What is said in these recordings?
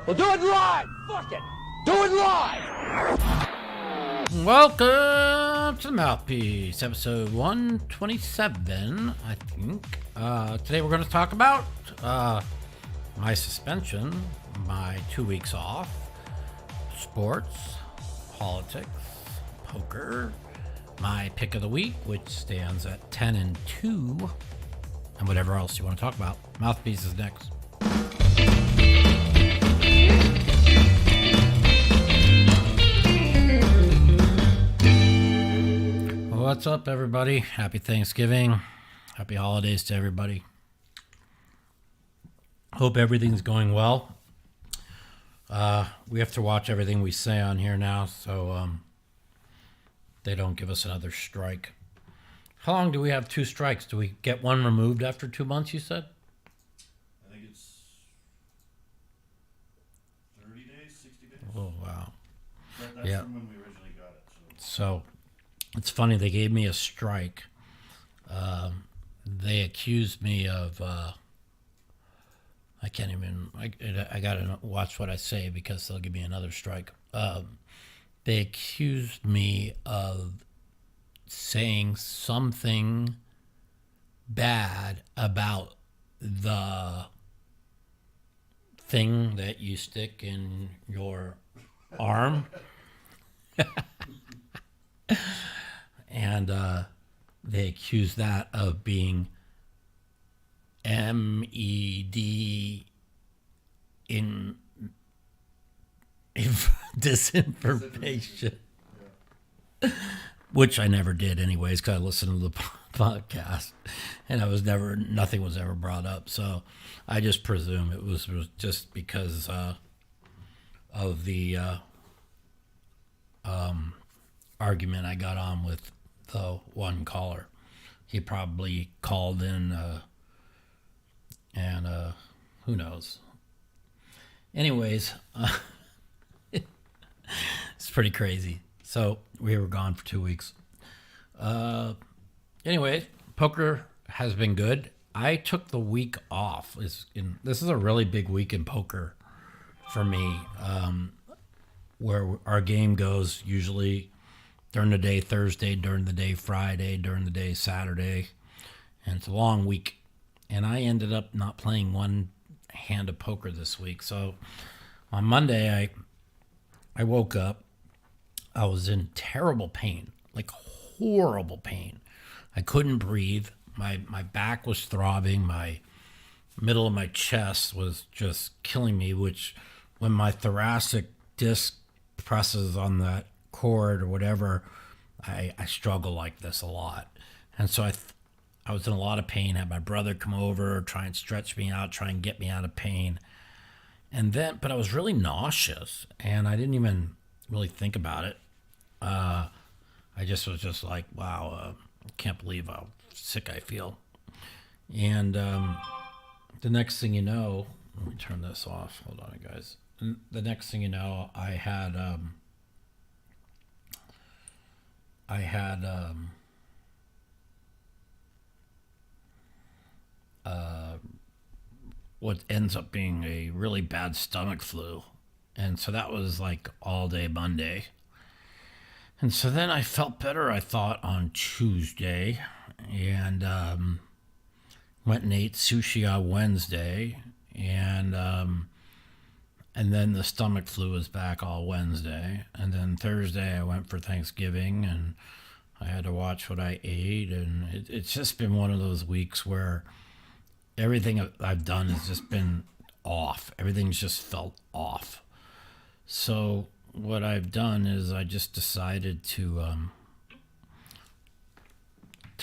We'll do it live. Fuck it. Do it live. Welcome to the Mouthpiece, episode 127, I think. Today we're going to talk about my suspension, my 2 weeks off, sports, politics, poker, my pick of the week, which stands at 10-2, and whatever else you want to talk about. Mouthpiece is next. What's up, everybody? Happy Thanksgiving. Happy holidays to everybody. Hope everything's going well. We have to watch everything we say on here now, so they don't give us another strike. How long do we have 2 strikes? Do we get one removed after 2 months, you said? I think it's 30 days, 60 days. Oh, wow. That's Yeah. from when we originally got it. So it's funny, they gave me a strike. They accused me of, I gotta watch what I say because they'll give me another strike. They accused me of saying something bad about the thing that you stick in your arm. And they accused that of being MED in disinformation, which I never did anyways, because I listened to the podcast and nothing was ever brought up. So I just presume it was just because of the argument I got on with the one caller. He probably called in and who knows. Anyways, it's pretty crazy. So we were gone for 2 weeks. Anyway, poker has been good. I took the week off. This is a really big week in poker for me, where our game goes usually during the day Thursday, during the day Friday, during the day Saturday, and it's a long week. And I ended up not playing one hand of poker this week. So on Monday, I woke up. I was in terrible pain, like horrible pain. I couldn't breathe. My back was throbbing. My middle of my chest was just killing me, which when my thoracic disc presses on that cord or whatever, I struggle like this a lot. And so I was in a lot of pain. I had my brother come over, try and stretch me out, try and get me out of pain. But I was really nauseous, and I didn't even really think about it. I was just like, wow, I can't believe how sick I feel. And the next thing you know, let me turn this off. Hold on, guys. And the next thing you know, I had what ends up being a really bad stomach flu. And so that was like all day Monday. And so then I felt better, I thought, on Tuesday, and went and ate sushi on Wednesday, and then the stomach flu was back all Wednesday. And then Thursday I went for Thanksgiving, and I had to watch what I ate. And it's just been one of those weeks where everything I've done has just been off. Everything's just felt off. So what I've done is I just decided to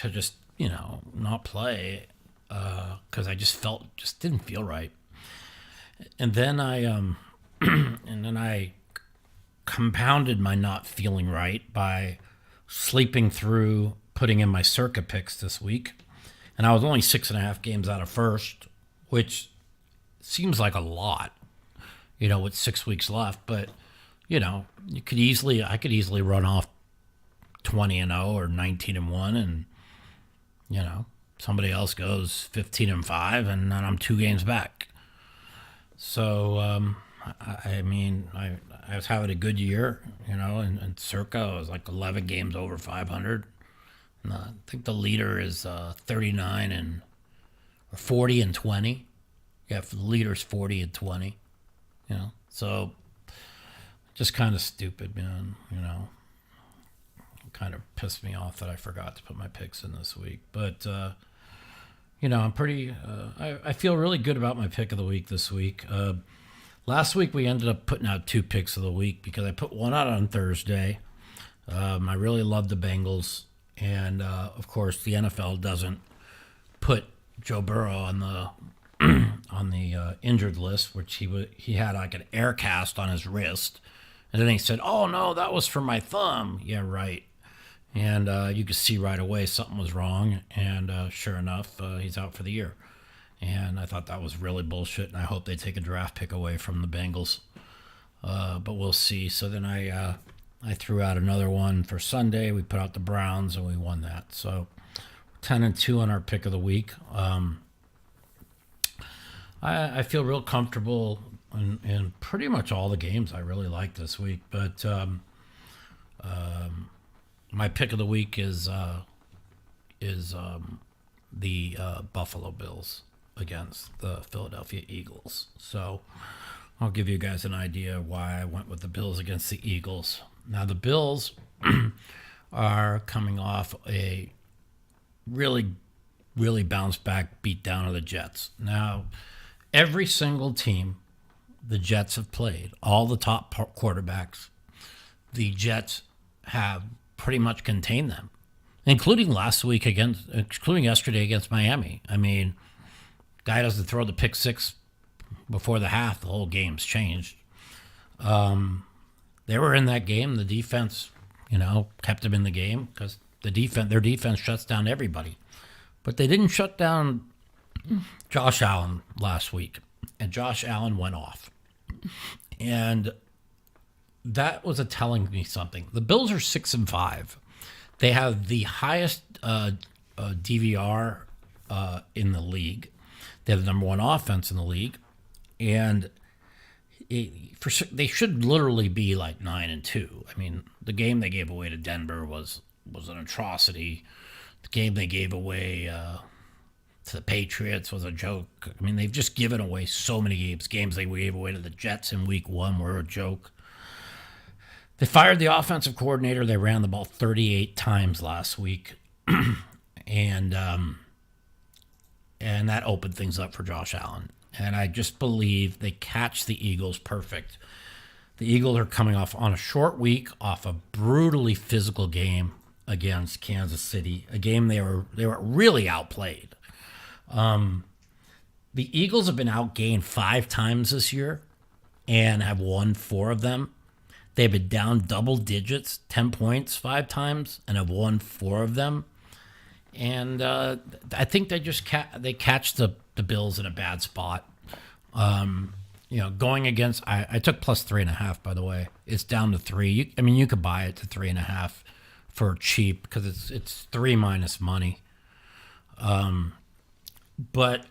just, not play because I just didn't feel right. And then I compounded my not feeling right by sleeping through putting in my circa picks this week. And I was only 6.5 games out of first, which seems like a lot, with 6 weeks left. But, I could easily run off 20-0 or 19-1, and, somebody else goes 15-5, and then I'm 2 games back. So I mean, I was having a good year, and circa I was like 11 games over 500. And, I think the leader is 39 and or 40 and 20. Yeah, the leader's 40 and 20. So just kind of stupid, man. Kind of pissed me off that I forgot to put my picks in this week, but. I'm pretty. I feel really good about my pick of the week this week. Last week we ended up putting out 2 picks of the week because I put one out on Thursday. I really love the Bengals, and of course the NFL doesn't put Joe Burrow on the on the injured list, which he had like an air cast on his wrist, and then he said, "Oh no, that was for my thumb." Yeah, right. And you could see right away something was wrong. And sure enough, he's out for the year. And I thought that was really bullshit. And I hope they take a draft pick away from the Bengals. But we'll see. So then I threw out another one for Sunday. We put out the Browns and we won that. So 10-2 on our pick of the week. I feel real comfortable in pretty much all the games I really like this week. But my pick of the week is the Buffalo Bills against the Philadelphia Eagles. So I'll give you guys an idea why I went with the Bills against the Eagles. Now the Bills are coming off a really, really bounce back beat down of the Jets. Now every single team the Jets have played, all the top quarterbacks, the Jets have pretty much contained them, including yesterday against Miami. I mean, guy doesn't throw the pick six before the half, the whole game's changed. They were in that game. The defense, kept them in the game because their defense shuts down everybody. But they didn't shut down Josh Allen last week, and Josh Allen went off. And that was telling me something. The Bills are 6-5. They have the highest DVR in the league. They have the number 1 offense in the league, and they should literally be like 9-2. I mean, the game they gave away to Denver was an atrocity. The game they gave away to the Patriots was a joke. I mean, they've just given away so many games. Games they gave away to the Jets in Week 1 were a joke. They fired the offensive coordinator. They ran the ball 38 times last week, and that opened things up for Josh Allen. And I just believe they catch the Eagles perfect. The Eagles are coming off on a short week off a brutally physical game against Kansas City, a game they were really outplayed. The Eagles have been outgained 5 times this year and have won 4 of them. They've been down double digits, 10 points 5 times, and have won 4 of them. And I think they just they catch the Bills in a bad spot. Going against, I took plus 3.5, by the way. It's down to 3. You could buy it to 3.5 for cheap because it's 3 minus money. But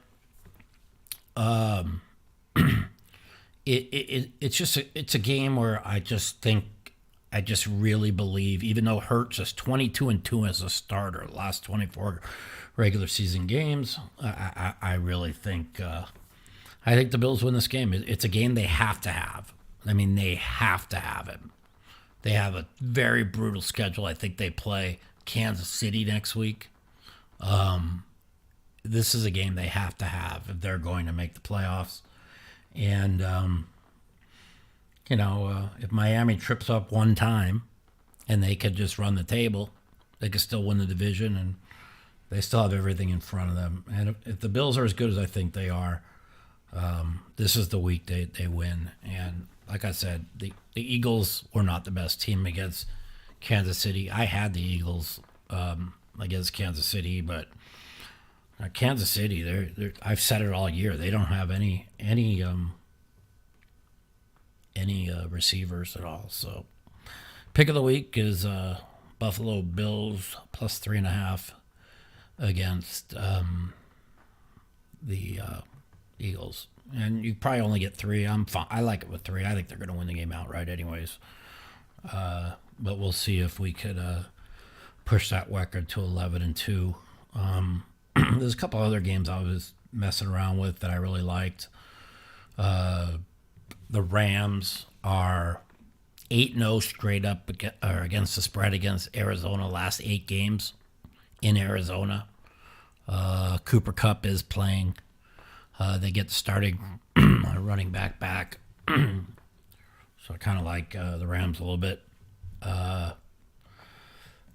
it's a game where I just really believe, even though Hurts is 22-2 as a starter, last 24 regular season games, I really think I think the Bills win this game. It's a game they have to have. I mean, they have to have it. They have a very brutal schedule. I think they play Kansas City next week. This is a game they have to have if they're going to make the playoffs. And, if Miami trips up one time and they could just run the table, they could still win the division, and they still have everything in front of them. And if the Bills are as good as I think they are, this is the week they win. And like I said, the Eagles were not the best team against Kansas City. I had the Eagles against Kansas City, but Kansas City, I've said it all year. They don't have any receivers at all. So, pick of the week is Buffalo Bills plus 3.5 against the Eagles. And you probably only get 3. I'm fine. I like it with 3. I think they're going to win the game outright anyways. But we'll see if we could push that record to 11-2. There's a couple other games I was messing around with that I really liked. The Rams are 8-0 straight up against the spread against Arizona last 8 games in Arizona. Cooper Kupp is playing. They get the starting running back. So I kind of like the Rams a little bit.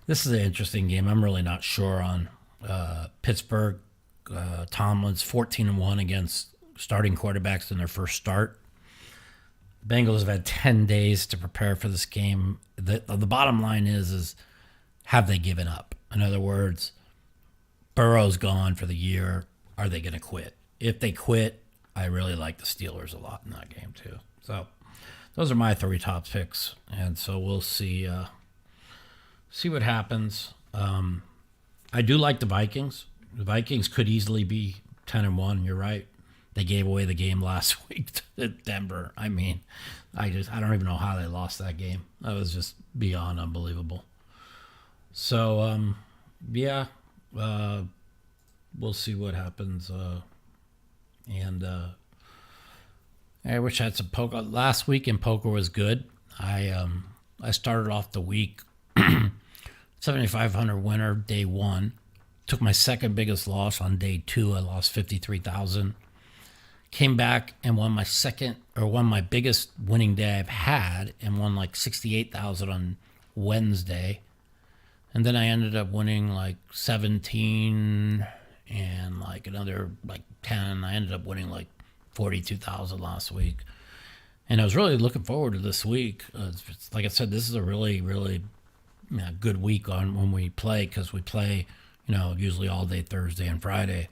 This is an interesting game. I'm really not sure on Pittsburgh. Tomlin's 14-1 against starting quarterbacks in their first start. The Bengals have had 10 days to prepare for this game. The bottom line is have they given up? In other words, Burrow's gone for the year. Are they going to quit? If they quit, I really like the Steelers a lot in that game too. So those are my 3 top picks, and so we'll see what happens. I do like the Vikings. The Vikings could easily be 10-1. You're right. They gave away the game last week to Denver. I mean, I don't even know how they lost that game. That was just beyond unbelievable. So, we'll see what happens. And I wish I had some poker. Last week in poker was good. I started off the week 7,500 winner day 1. Took my second biggest loss on day 2. I lost 53,000. Came back and won my biggest winning day I've had, and won like 68,000 on Wednesday. And then I ended up winning like 17 and like another like 10. I ended up winning like 42,000 last week. And I was really looking forward to this week. Like I said, this is a really, really good week on when we play, because we play, usually all day Thursday and Friday.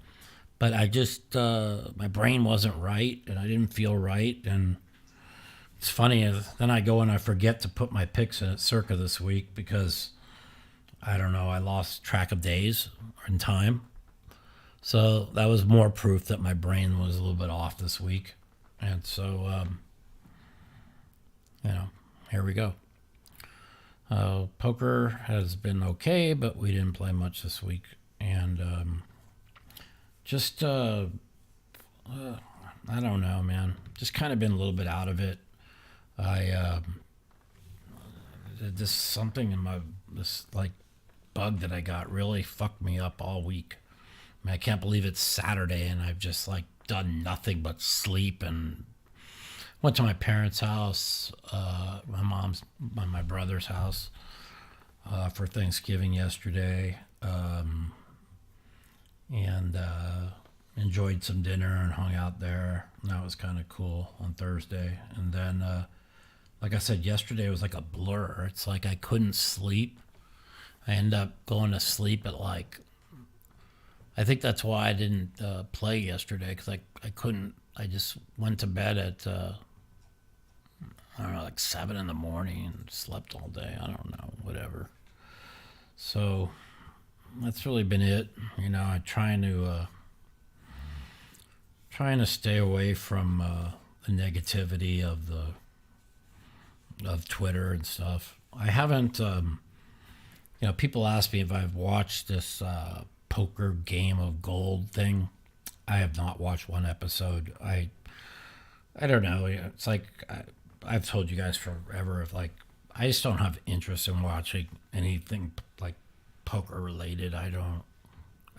But I just, my brain wasn't right, and I didn't feel right. And it's funny, then I go and I forget to put my picks in at Circa this week because, I don't know, I lost track of days and time. So that was more proof that my brain was a little bit off this week. And so, here we go. Poker has been okay, but we didn't play much this week. And I don't know, man. Just kind of been a little bit out of it. This something in this bug that I got really fucked me up all week. I mean, I can't believe it's Saturday and I've just done nothing but sleep, and went to my parents' house, my brother's house, for Thanksgiving yesterday. And enjoyed some dinner and hung out there. And that was kind of cool on Thursday. And then, like I said, yesterday was like a blur. It's like I couldn't sleep. I ended up going to sleep at I think that's why I didn't play yesterday, because I couldn't. I just went to bed at, I don't know, 7 in the morning and slept all day. I don't know, whatever. So that's really been it. I'm trying to stay away from the negativity of Twitter and stuff. I haven't. People ask me if I've watched this poker game of gold thing. I have not watched one episode. I don't know. It's I've told you guys forever. I just don't have interest in watching anything poker related.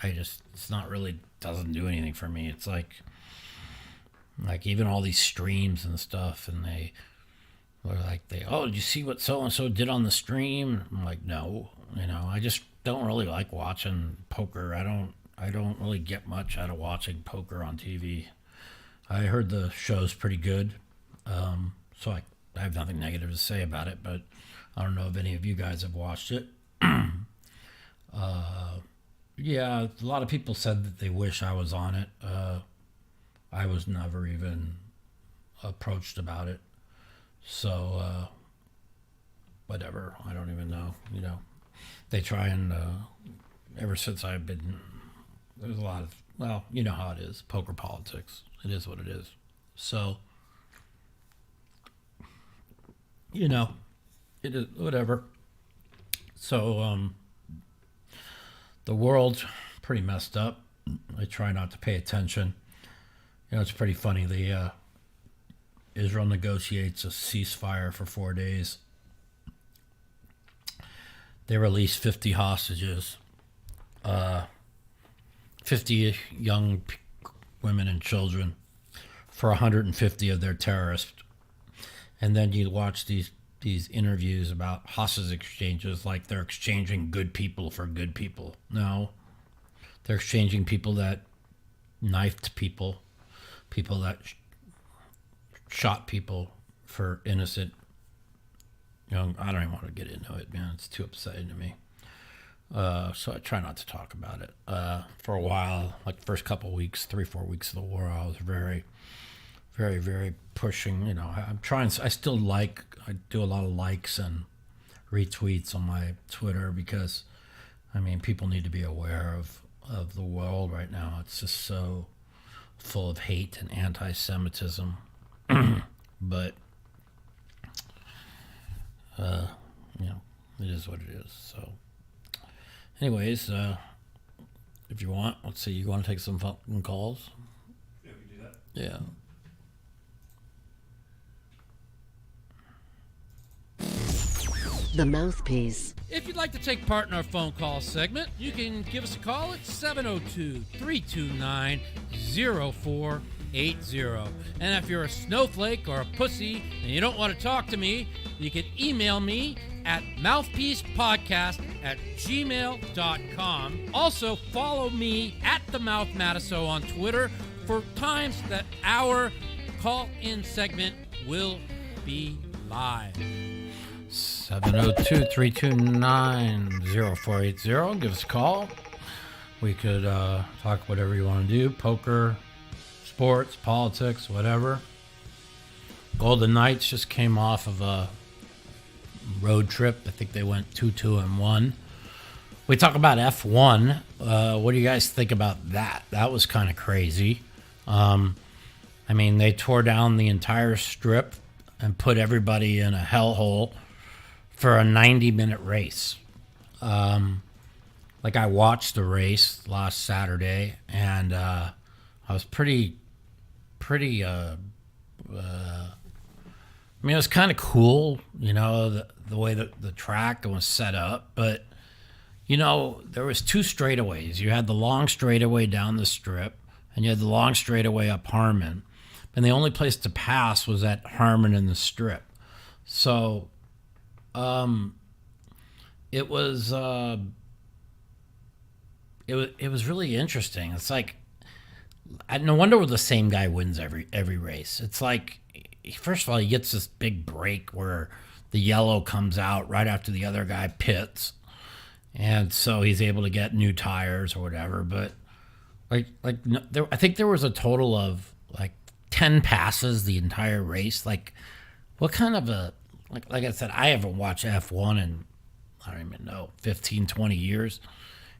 It's not really, doesn't do anything for me. It's like even all these streams and stuff, and they were did you see what so and so did on the stream? I'm like, no. I just don't really like watching poker. I don't really get much out of watching poker on TV. I heard the show's pretty good, so I have nothing negative to say about it, but I don't know if any of you guys have watched it. Yeah, a lot of people said that they wish I was on it. I was never even approached about it. So, whatever. I don't even know. They try and, ever since there's a lot of, you know how it is, poker politics. It is what it is. So, you know, it is whatever. So, the world's pretty messed up. I try not to pay attention. It's pretty funny. The Israel negotiates a ceasefire for 4 days. They release 50 hostages, 50 young women and children for 150 of their terrorists. And then you watch these interviews about hostage exchanges like they're exchanging good people for good people. No, they're exchanging people that knifed people that shot people for innocent young. I don't even want to get into it, man. It's too upsetting to me. So I try not to talk about it. For a while, like the first couple of weeks, 3-4 weeks of the war, I was very, very, very pushing. I'm trying. I do a lot of likes and retweets on my Twitter because, people need to be aware of the world right now. It's just so full of hate and anti-Semitism. But, it is what it is. So, anyways, if you want, let's see, you want to take some phone calls? Yeah, we can do that. Yeah. The Mouthpiece. If you'd like to take part in our phone call segment, you can give us a call at 702-329-0480. And if you're a snowflake or a pussy and you don't want to talk to me, you can email me at mouthpiecepodcast@gmail.com. Also, follow me at the Mouth Matiso on Twitter for times that our call-in segment will be live. 702-329-0480. Give us a call. We could talk whatever you want to do. Poker, sports, politics, whatever. Golden Knights just came off of a road trip. I think they went 2-2-1. We talk about F1. What do you guys think about that? That was kind of crazy. They tore down the entire strip and put everybody in a hellhole for a 90-minute race. I watched the race last Saturday, and I was pretty. It was kind of cool, the way that the track was set up. But there was 2 straightaways. You had the long straightaway down the strip, and you had the long straightaway up Harmon. And the only place to pass was at Harmon and the strip. So, it was really interesting. It's like, no wonder the same guy wins every race. It's like, first of all, he gets this big break where the yellow comes out right after the other guy pits, and so he's able to get new tires or whatever. But I think there was a total of 10 passes the entire race. What kind of a, like I said, I haven't watched F1 in, I don't even know, 15, 20 years.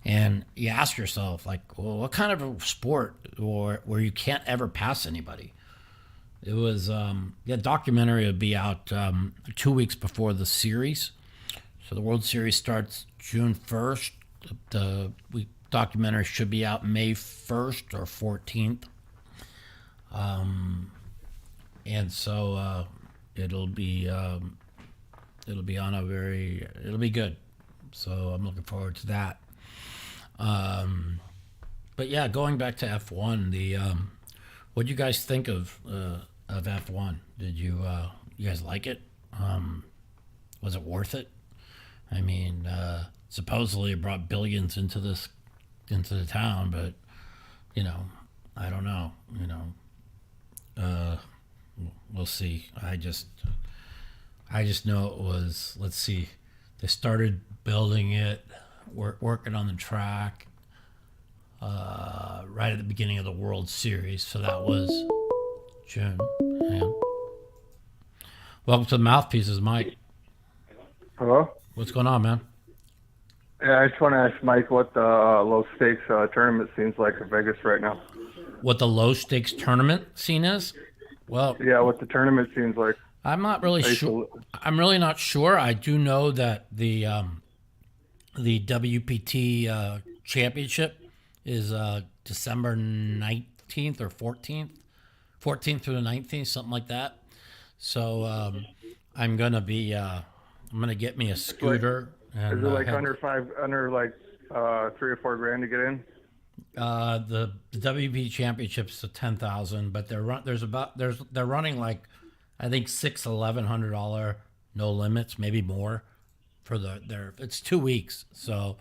And you ask yourself, what kind of a sport where you can't ever pass anybody? It was, documentary would be out 2 weeks before the series. So the World Series starts June 1st. The documentary should be out May 1st or 14th. And so it'll be on it'll be good. So I'm looking forward to that. But yeah, going back to F1, what do you guys think of F1? Did you guys like it? Was it worth it? Supposedly it brought billions into the town, but I don't know. We'll see. I just know it was. Let's see. They started building it, working on the track, right at the beginning of the World Series. So that was June. Yeah. Welcome to the Mouthpieces, Mike. Hello? What's going on, man? Yeah, I just want to ask Mike what the low stakes tournament seems like in Vegas right now. What the low stakes tournament scene is? Well, Yeah, what the tournament seems like. I'm not really I used sure. to- I'm really not sure. I do know that the WPT championship is December 19th or 14th through the 19th, something like that. So I'm gonna get me a scooter and Is it like head- under like 3 or 4 grand to get in? the WP Championship's a 10,000, but they're running like I think $1100 no limits, maybe more for it's 2 weeks. So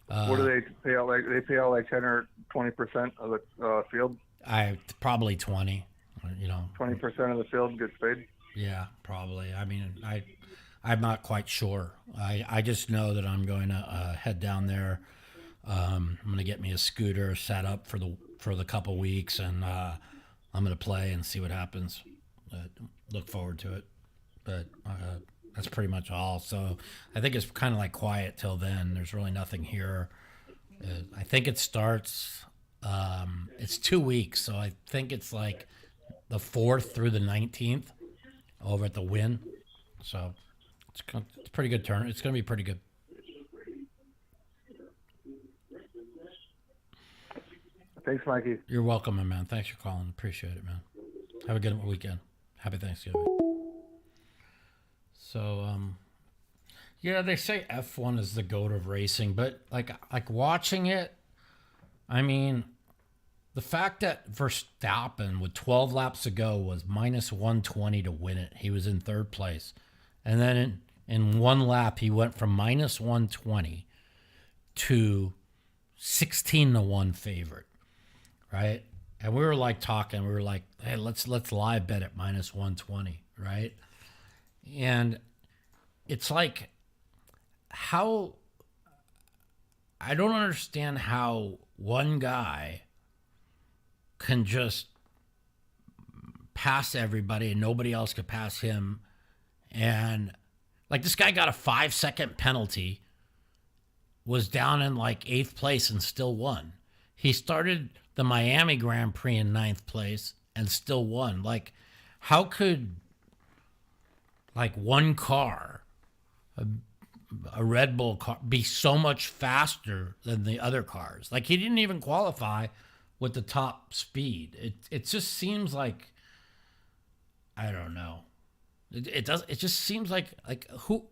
What do they pay out like? They pay out like 10 or 20% of the field. I probably 20, 20% of the field gets paid. yeah, probably. I mean, I'm not quite sure. I just know that I'm going to head down there. I'm going to get me a scooter set up for the couple weeks, and I'm going to play and see what happens. Look forward to it, but that's pretty much all. So I think it's kind of like quiet till then. There's really nothing here. I think it starts. It's 2 weeks, so I think it's like the 4th through the 19th over at the Wynn. So it's a pretty good turn. It's going to be pretty good. Thanks, Mikey. You're welcome, my man. Thanks for calling. Appreciate it, man. Have a good weekend. Happy Thanksgiving. So, yeah, they say F1 is the goat of racing, but like watching it, I mean, the fact that Verstappen with 12 laps to go was minus 120 to win it. He was in 3rd place. And then in 1 lap, he went from minus 120 to 16 to 1 favorite. Right? And we were like talking, we were like, hey, let's live bet at minus 120, right? And it's like how I don't understand how one guy can just pass everybody and nobody else could pass him. And like this guy got a 5-second penalty, was down in like 8th place and still won. He started the Miami Grand Prix in 9th place and still won. Like, how could like one car, a Red Bull car, be so much faster than the other cars? Like, he didn't even qualify with the top speed. It just seems like, I don't know. It just seems like who,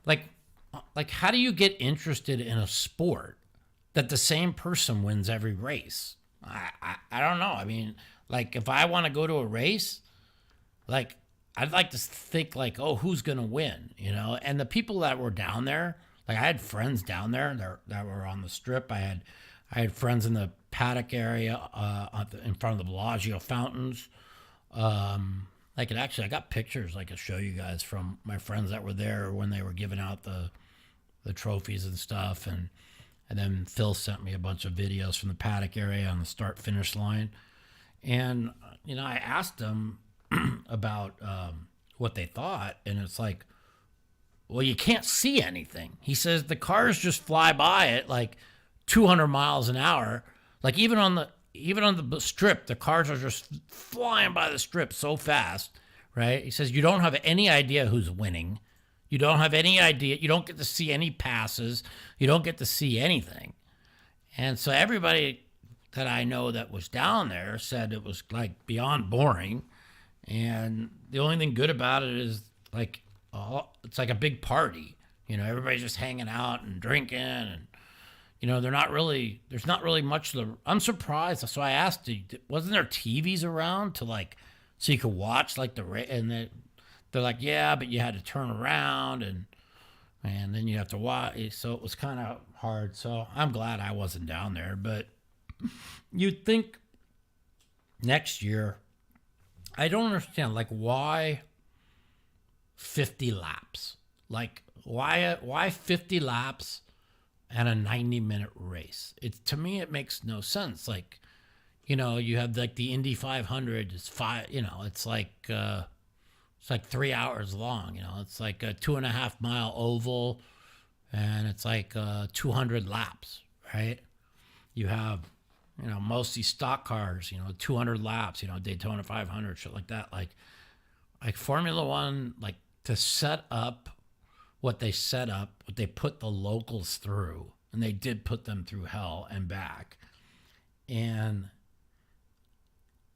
like how do you get interested in a sport that the same person wins every race? I don't know. I mean, like if I want to go to a race, like I'd like to think like, oh, who's gonna win, And the people that were down there, like I had friends down there that were on the strip. I had friends in the paddock area, in front of the Bellagio fountains. I got pictures I could show you guys from my friends that were there when they were giving out the trophies and stuff, and then Phil sent me a bunch of videos from the paddock area on the start-finish line. And, I asked them about what they thought, and it's like, well, you can't see anything. He says the cars just fly by at like 200 miles an hour. Like even on the strip, the cars are just flying by the strip so fast, right? He says you don't have any idea who's winning. You don't have any idea. You don't get to see any passes. You don't get to see anything. And so everybody that I know that was down there said it was like beyond boring. And the only thing good about it is like, it's like a big party. Everybody's just hanging out and drinking, and there's not really much I'm surprised. So I asked, wasn't there TVs around to like, so you could watch like and they're like, yeah, but you had to turn around and then you have to watch. So it was kind of hard. So I'm glad I wasn't down there, but you'd think next year, I don't understand, like why 50 laps? Like why 50 laps and a 90-minute race? To me, it makes no sense. Like, you have like the Indy 500 is it's like 3 hours long. It's like a 2.5 mile oval, and it's like 200 laps, right? You have mostly stock cars, 200 laps, Daytona 500, shit like that. Like Formula One, like to set up what they set up, what they put the locals through, and they did put them through hell and back. And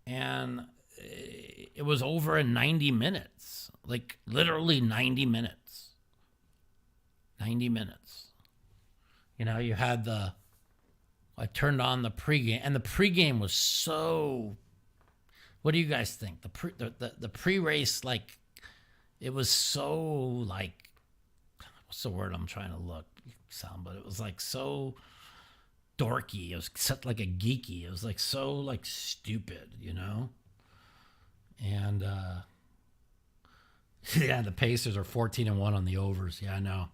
it was over in 90 minutes, like literally 90 minutes. 90 minutes. You had I turned on the pregame, and the pregame was so. What do you guys think? The pre-race, like, it was so like, what's the word I'm trying to sound? But it was like so dorky. It was set like a geeky. It was like so like stupid, And yeah, the Pacers are 14-1 on the overs. Yeah, I know.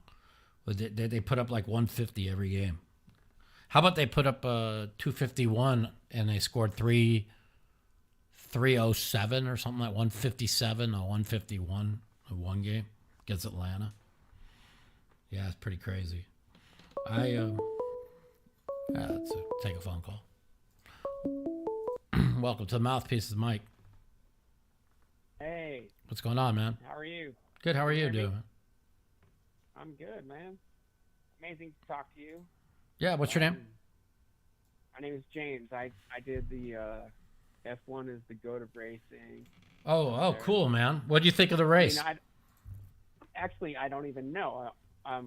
But they put up like 150 every game. How about they put up 251 and they scored 307 or something, like 157 or 151 in one game against Atlanta. Yeah, it's pretty crazy. Let's take a phone call. Welcome to the Mouthpiece, Mike. Hey, What's going on, man? how are you? Good. How are you doing? I'm good, man. Amazing to talk to you. Yeah. What's your name? My name is James. I did the F1 is the goat of racing. Oh, cool, man. What do you think of the race? I don't even know. I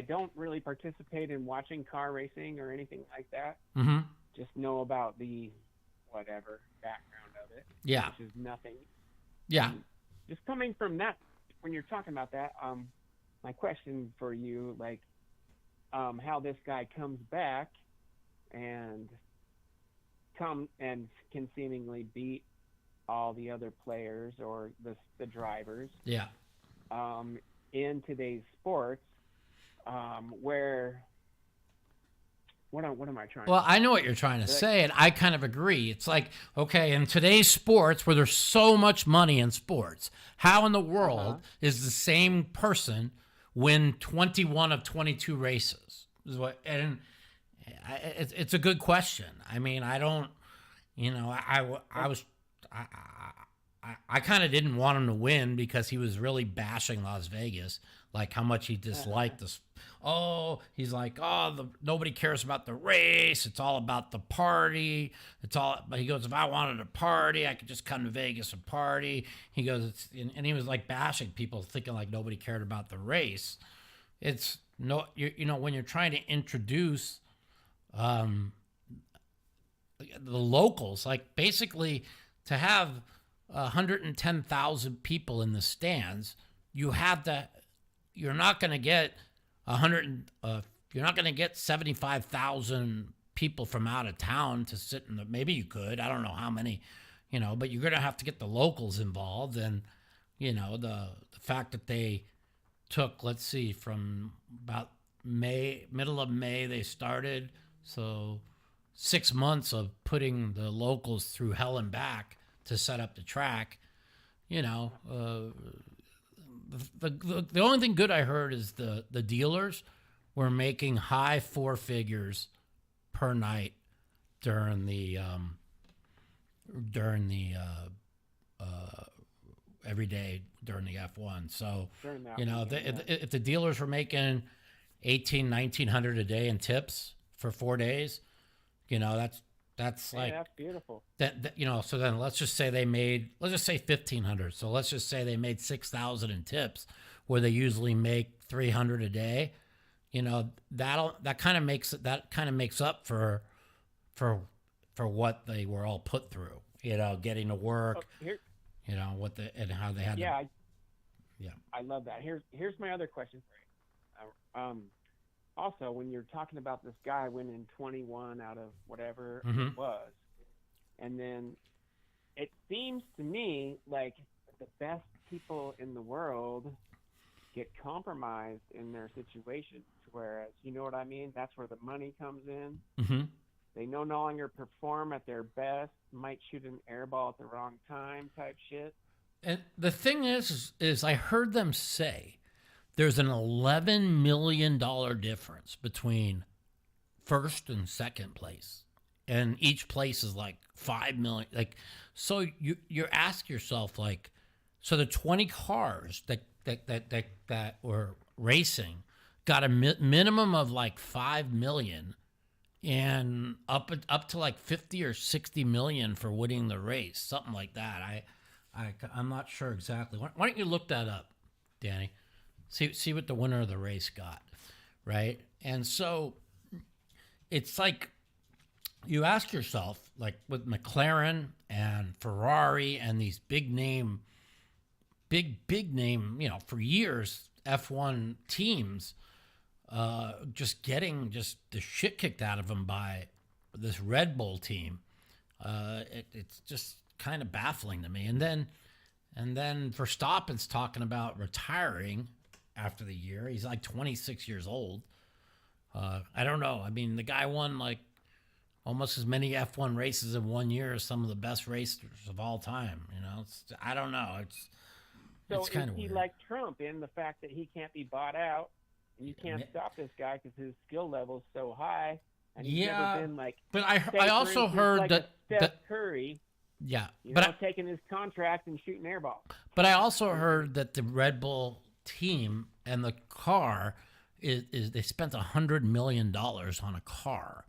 don't really participate in watching car racing or anything like that. Mm-hmm. Just know about the whatever background of it. Yeah. Which is nothing. Yeah. Just coming from that, when you're talking about that, my question for you, like, how this guy comes back and can seemingly beat all the other players or the drivers. Yeah. In today's sports, where what am I trying? Well, I know what you're trying to say, and I kind of agree. It's like, okay, in today's sports, where there's so much money in sports, how in the world is the same person win 21 of 22 races? It's a good question. I mean, I don't, I kind of didn't want him to win because he was really bashing Las Vegas, like how much he disliked this. He's like, nobody cares about the race. It's all about the party. But he goes, if I wanted a party, I could just come to Vegas and party. He goes, and he was like bashing people, thinking like nobody cared about the race. It's no, when you're trying to introduce the locals, like basically to have 110,000 people in the stands, you're not going to get 75,000 people from out of town to sit maybe you could, I don't know how many, but you're going to have to get the locals involved. And, the fact that they took, let's see, from about middle of May, they started. So 6 months of putting the locals through hell and back to set up the track, the only thing good I heard is the dealers were making high four figures per night during the every day during the F1. So if the dealers were making 1,900 a day in tips for 4 days, that's like, that's beautiful. So then let's just say 1,500. So let's just say they made 6,000 in tips, where they usually make 300 a day. That kind of makes up for what they were all put through. Getting to work. And how they had. Yeah. I love that. Here's my other question for you. Also, when you're talking about this guy winning 21 out of whatever it was, and then it seems to me like the best people in the world get compromised in their situations, whereas, you know what I mean? That's where the money comes in. Mm-hmm. They no longer perform at their best, might shoot an air ball at the wrong time type shit. And the thing is I heard them say there's an $11 million difference between first and second place and each place is like 5 million. Like, so you ask yourself, like, so the 20 cars that were racing got a minimum of like 5 million, and up to like 50 or 60 million for winning the race, something like that. I'm not sure exactly. Why don't you look that up, Danny? See what the winner of the race got, right? And so it's like, you ask yourself, like with McLaren and Ferrari and these big name, you know, for years, F1 teams, just getting just the shit kicked out of them by this Red Bull team. It's just kind of baffling to me. And then Verstappen's talking about retiring after the year. He's like 26 years old. I don't know. I mean, the guy won like almost as many F1 races in 1 year as some of the best racers of all time. You know, I don't know. It's kind of weird. He like Trump in the fact that he can't be bought out, and you can't stop this guy because his skill level is so high, and he's never been like. But I also heard like that Steph Curry. Yeah, but taking his contract and shooting air balls. But I also heard that the Red Bull team and the car is they spent $100 million on a car.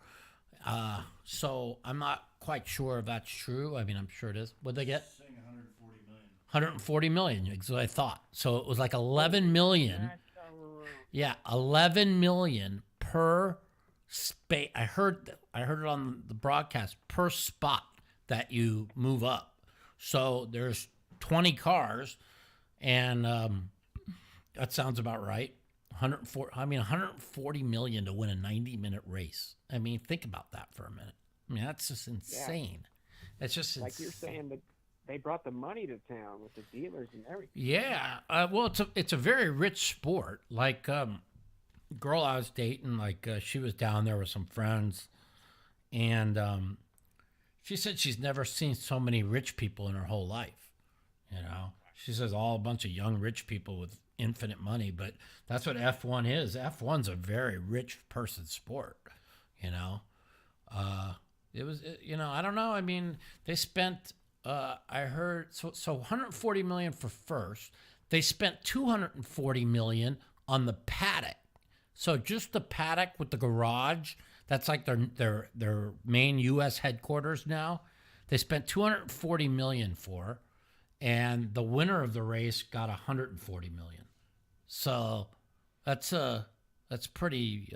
So I'm not quite sure if that's true. I mean, I'm sure it is. What'd they get? Saying 140 million. 140 million is what I thought. So it was like 11 million. Yeah, 11 million per space. I heard it on the broadcast, per spot that you move up. So there's 20 cars, and that sounds about right. 140 million to win a 90-minute race. I mean, think about that for a minute. I mean, that's just insane. Yeah. It's just like insane. You're saying that they brought the money to town with the dealers and everything. Yeah. Well, it's a very rich sport. Like, girl I was dating, like, she was down there with some friends, and she said she's never seen so many rich people in her whole life. You know, she says all a bunch of young rich people with infinite money, but that's what F1 is. F1's a very rich person sport. You know, you know, I don't know. I mean, they spent. I heard so 140 million for first. They spent 240 million on the paddock. So just the paddock with the garage. That's like their main U.S. headquarters now. They spent 240 million for, and the winner of the race got 140 million. So that's pretty.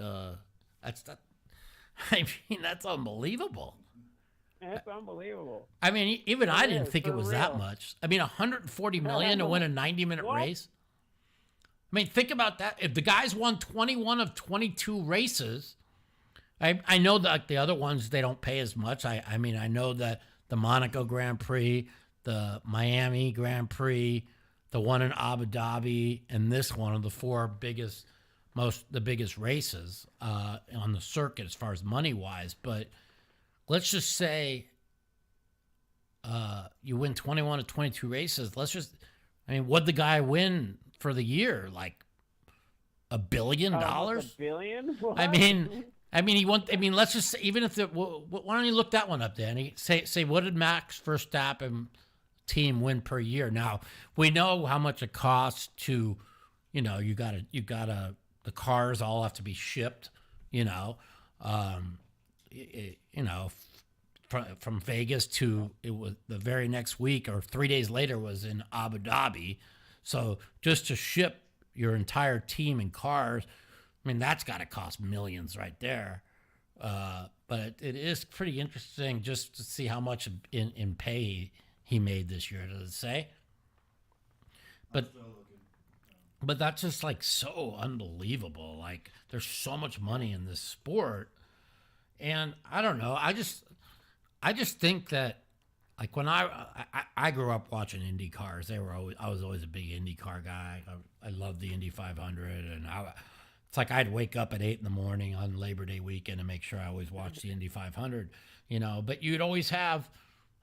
I mean, that's unbelievable. That's unbelievable. I mean, even I didn't think it was real. that much. I mean, 140 million to win a 90-minute race. I mean, think about that. If the guys won 21 of 22 races. I know that like the other ones, they don't pay as much. I mean, I know that the Monaco Grand Prix, the Miami Grand Prix, the one in Abu Dhabi, and this one are the four biggest races on the circuit as far as money-wise. But let's just say you win 21 of 22 races. I mean, what'd the guy win for the year? Like $1 billion? $1 billion? What? He won. I mean, let's just say, even if why don't you look that one up, Danny? Say what did Max Verstappen team win per year? Now we know how much it costs to, you know, you gotta the cars all have to be shipped, you know, from Vegas to it was the very next week or 3 days later was in Abu Dhabi. So just to ship your entire team and cars, I mean, that's got to cost millions right there. But it is pretty interesting just to see how much in pay he made this year, does it say? But that's just like so unbelievable. Like there's so much money in this sport. And I don't know. I just think that like when I grew up watching Indy cars, I was always a big Indy car guy. I loved the Indy 500, and it's like I'd wake up at 8 a.m. on Labor Day weekend and make sure I always watched the Indy 500, you know. But you'd always have,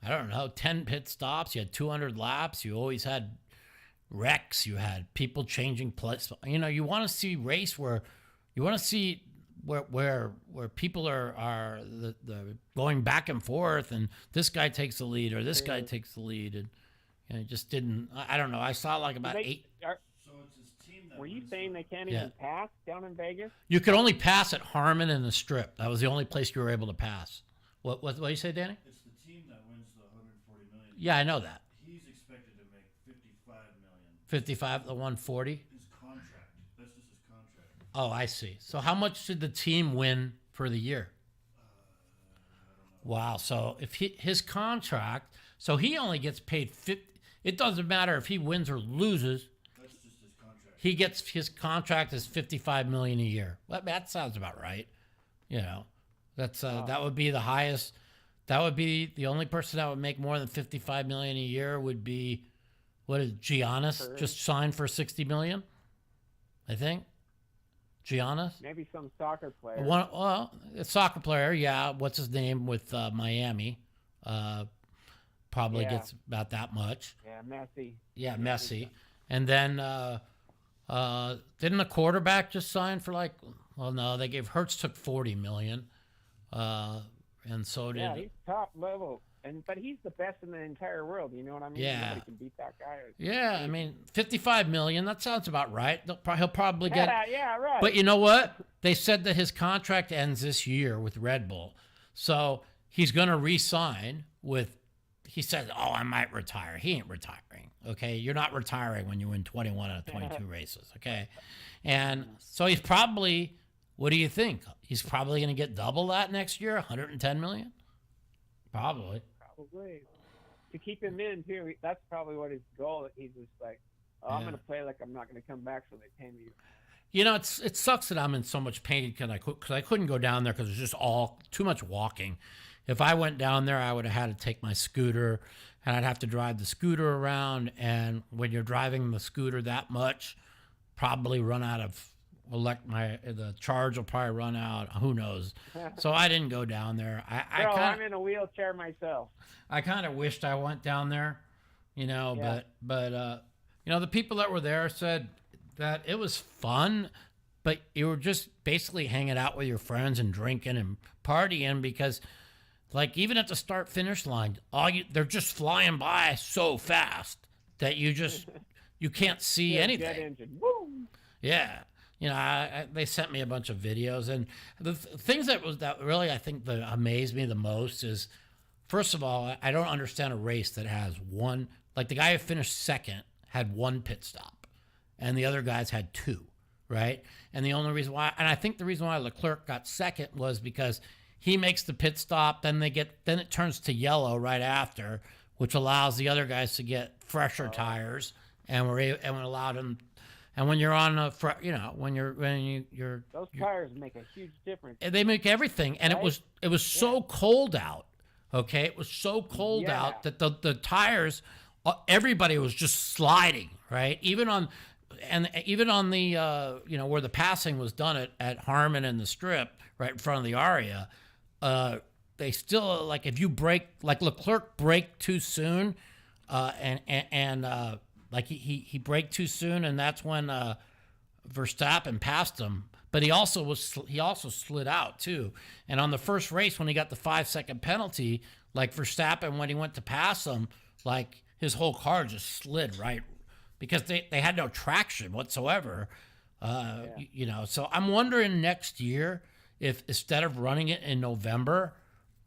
I don't know, 10 pit stops. You had 200 laps. You always had wrecks. You had people changing place. You know, you want to see race where you want to see where people are the going back and forth, and this guy takes the lead or this guy takes the lead, and it just didn't. I don't know. I saw like about 8. So it's his team that Were you wins saying the- they can't even pass down in Vegas? You could only pass at Harmon and the Strip. That was the only place you were able to pass. What do you say, Danny? It's the team that wins the 140 million. Yeah, I know that. He's expected to make 55 million. 55 to 140. His contract. That's just his contract. Oh, I see. So how much did the team win for the year? Wow. So if his contract, so he only gets paid 50. It doesn't matter if he wins or loses. That's just his contract. He gets his contract is 55 million a year. Well, that sounds about right. You know, that's that would be the highest. That would be the only person that would make more than 55 million a year would be, what is Giannis just signed for 60 million? I think. Giannis? Maybe some soccer player. Well, a soccer player, yeah. What's his name with Miami? Probably gets about that much. Yeah, Messi. Yeah, Messi. And then didn't the quarterback just sign for like? Well, no, they gave Hurts took 40 million, and so did. Yeah, he's top level, but he's the best in the entire world. You know what I mean? Yeah. Nobody can beat that guy. Yeah, I mean, 55 million. That sounds about right. He'll probably get. Yeah, right. But you know what? They said that his contract ends this year with Red Bull, so he's going to re-sign with. He said, "Oh, I might retire." He ain't retiring. Okay, you're not retiring when you win 21 out of 22 races. Okay, and so he's probably. What do you think? He's probably going to get double that next year, 110 million. Probably. Probably. To keep him in too. That's probably what his goal. He's just like, I'm going to play like I'm not going to come back, so they pay me. You know, it sucks that I'm in so much pain because I couldn't go down there because it's just all too much walking. If I went down there, I would have had to take my scooter, and I'd have to drive the scooter around. And when you're driving the scooter that much, probably run out of the charge will probably run out. Who knows? So I didn't go down there. I'm in a wheelchair myself. I kind of wished I went down there, you know, but you know, the people that were there said that it was fun, but you were just basically hanging out with your friends and drinking and partying because, like, even at the start finish line, they're just flying by so fast that you can't see anything. Jet engine. Woo! Yeah. You know, they sent me a bunch of videos, and the things that really I think that amazed me the most is, first of all, I don't understand a race that has one, like the guy who finished second had one pit stop, and the other guys had two, right? And the only reason why, and I think the reason why Leclerc got second was because he makes the pit stop, then it turns to yellow right after, which allows the other guys to get fresher tires, and we allowed them. And when you're on when you're those tires make a huge difference. They make everything, and right? it was so cold out. Okay, it was so cold out that the tires, everybody was just sliding, right? Even on the where the passing was done at Harmon and the Strip, right in front of the Aria, they still, like, if you brake, like Leclerc braked too soon, like he braked too soon, and that's when Verstappen passed him. But he also slid out too. And on the first race, when he got the 5-second penalty, like Verstappen, when he went to pass him, like his whole car just slid right because they had no traction whatsoever. You know, so I'm wondering next year if instead of running it in November,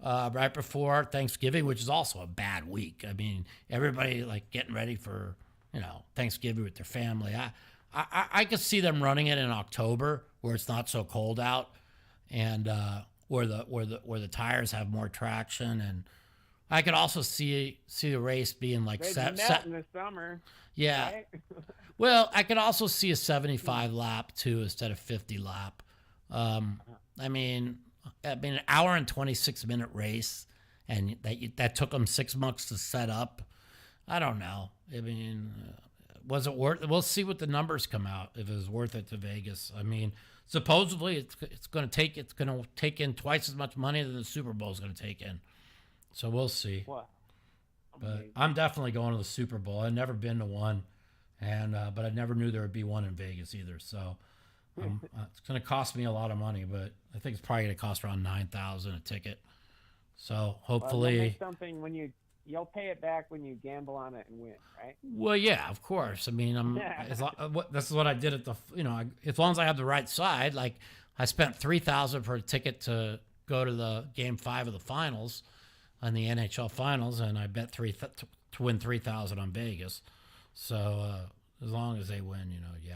right before Thanksgiving, which is also a bad week. I mean, everybody like getting ready for, you know, Thanksgiving with their family. I could see them running it in October where it's not so cold out, and where the tires have more traction, and I could also see the race being like in the summer. Yeah. Right? Well, I could also see a 75 lap too instead of 50 lap. I mean, an hour and 26-minute race, and that took them 6 months to set up. I don't know. I mean, was it worth it? We'll see what the numbers come out, if it was worth it to Vegas. I mean, supposedly it's going to take in twice as much money than the Super Bowl is going to take in. So we'll see. What? But I'm definitely going to the Super Bowl. I've never been to one, and but I never knew there would be one in Vegas either. So it's going to cost me a lot of money, but I think it's probably going to cost around $9,000 a ticket. So Well, you'll hopefully, make something when you'll pay it back when you gamble on it and win, right? well, yeah, of course. I mean, this is what I did at the, as long as I have the right side. Like I spent $3,000 for a ticket to go to the Game 5 of the finals, on the NHL finals, and I bet to win 3,000 on Vegas. So as long as they win, yeah.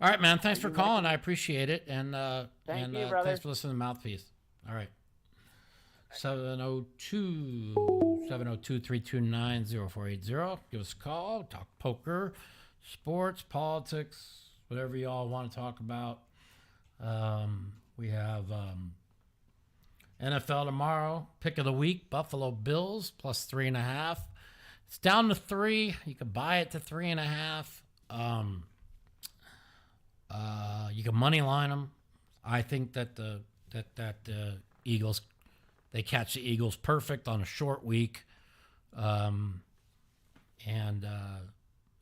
All right, man. Thanks for calling. I appreciate it, and Thank you, brother. thanks for listening to Mouthpiece. All right. 702-329-0480. Give us a call. Talk poker, sports, politics, whatever you all want to talk about. We have NFL tomorrow. Pick of the week, Buffalo Bills plus 3.5. It's down to 3. You can buy it to 3.5. You can money line them. I think that the Eagles, they catch the Eagles perfect on a short week. And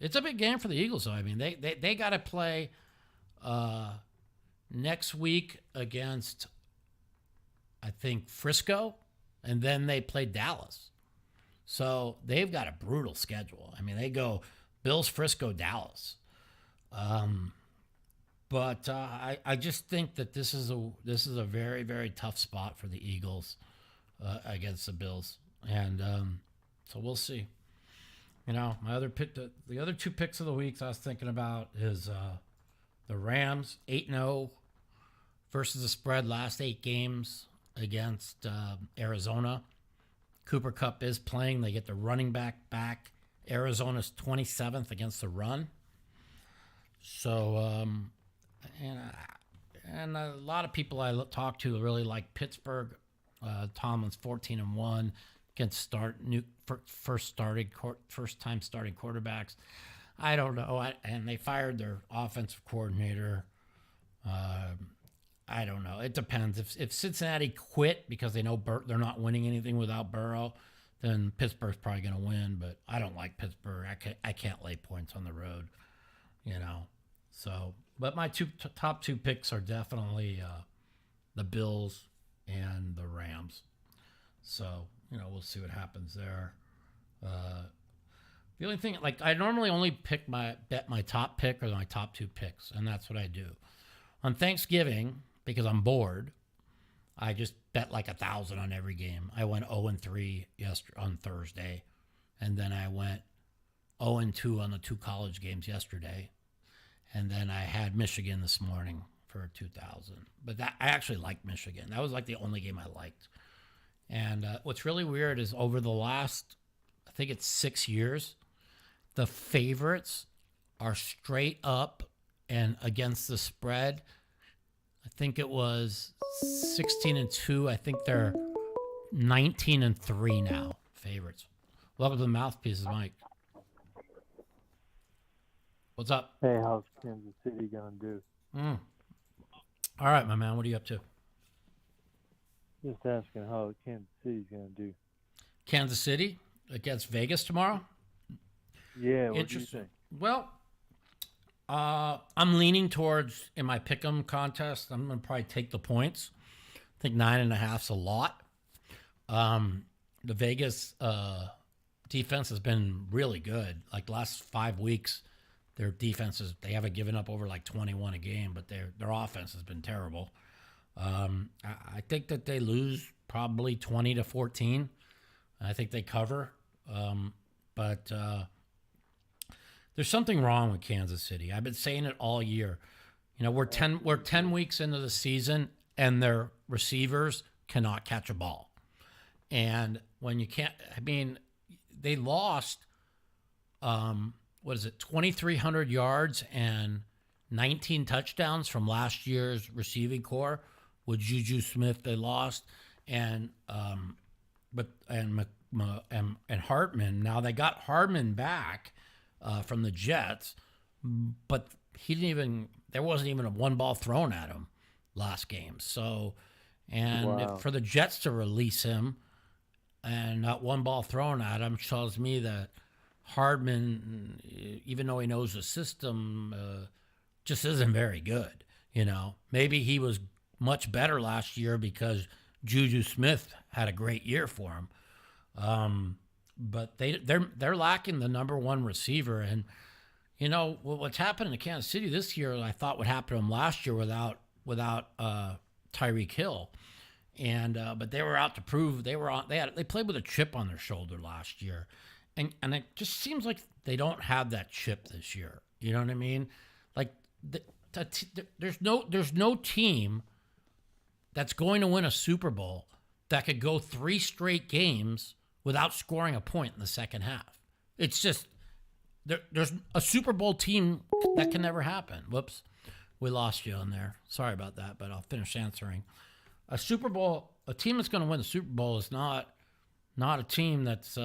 it's a big game for the Eagles, though. I mean, they got to play next week against, I think, Frisco, and then they play Dallas. So they've got a brutal schedule. I mean, they go Bills, Frisco, Dallas. But I just think that this is a very, very tough spot for the Eagles against the Bills, and so we'll see. My other pick, the other two picks of the week I was thinking about is the Rams 8-0 versus the spread last 8 games against Arizona. Cooper Kupp is playing. They get the running back. Arizona's 27th against the run. So. And a lot of people I talk to really like Pittsburgh. Tomlin's 14-1 against first time starting quarterbacks. I don't know. And they fired their offensive coordinator. I don't know. It depends. If Cincinnati quit because they know they're not winning anything without Burrow, then Pittsburgh's probably going to win. But I don't like Pittsburgh. I can't lay points on the road. So. But my top two picks are definitely the Bills and the Rams. So, we'll see what happens there. The only thing, I normally only bet my top pick or my top 2 picks, and that's what I do. On Thanksgiving, because I'm bored, I just bet 1,000 on every game. I went 0-3 on Thursday, and then I went 0-2 on the 2 college games yesterday. And then I had Michigan this morning for 2,000. But I actually liked Michigan. That was the only game I liked. And what's really weird is over the last, I think it's 6 years, the favorites are straight up and against the spread. I think it was 16-2. I think they're 19-3 now, favorites. Welcome to the Mouthpieces, Mike. What's up? Hey, how's Kansas City gonna do? All right, my man. What are you up to? Just asking how Kansas City's gonna do. Kansas City against Vegas tomorrow? Yeah, what do you think? Well, I'm leaning towards, in my pick'em contest, I'm going to probably take the points. I think 9.5's a lot. The Vegas defense has been really good. The last 5 weeks, their defenses, they haven't given up over 21 a game, but their offense has been terrible. I think that they lose probably 20-14. I think they cover. But there's something wrong with Kansas City. I've been saying it all year. We're 10 weeks into the season, and their receivers cannot catch a ball. And when you can't, they lost, 2,300 yards and 19 touchdowns from last year's receiving core with Juju Smith. They lost, and Hartman. Now they got Hardman back from the Jets, but there wasn't even a one ball thrown at him last game. So, for the Jets to release him and not one ball thrown at him tells me that Hardman, even though he knows the system, just isn't very good. Maybe he was much better last year because Juju Smith had a great year for him. But they're lacking the number one receiver. And, you know, what's happening to Kansas City this year, I thought would happen to them last year without Tyreek Hill. And but they were out to prove they played with a chip on their shoulder last year. And it just seems like they don't have that chip this year. You know what I mean? Like there's no team that's going to win a Super Bowl that could go 3 straight games without scoring a point in the second half. It's just there's a Super Bowl team that can never happen. Whoops, we lost you on there. Sorry about that, but I'll finish answering. A team that's going to win the Super Bowl is not a team that's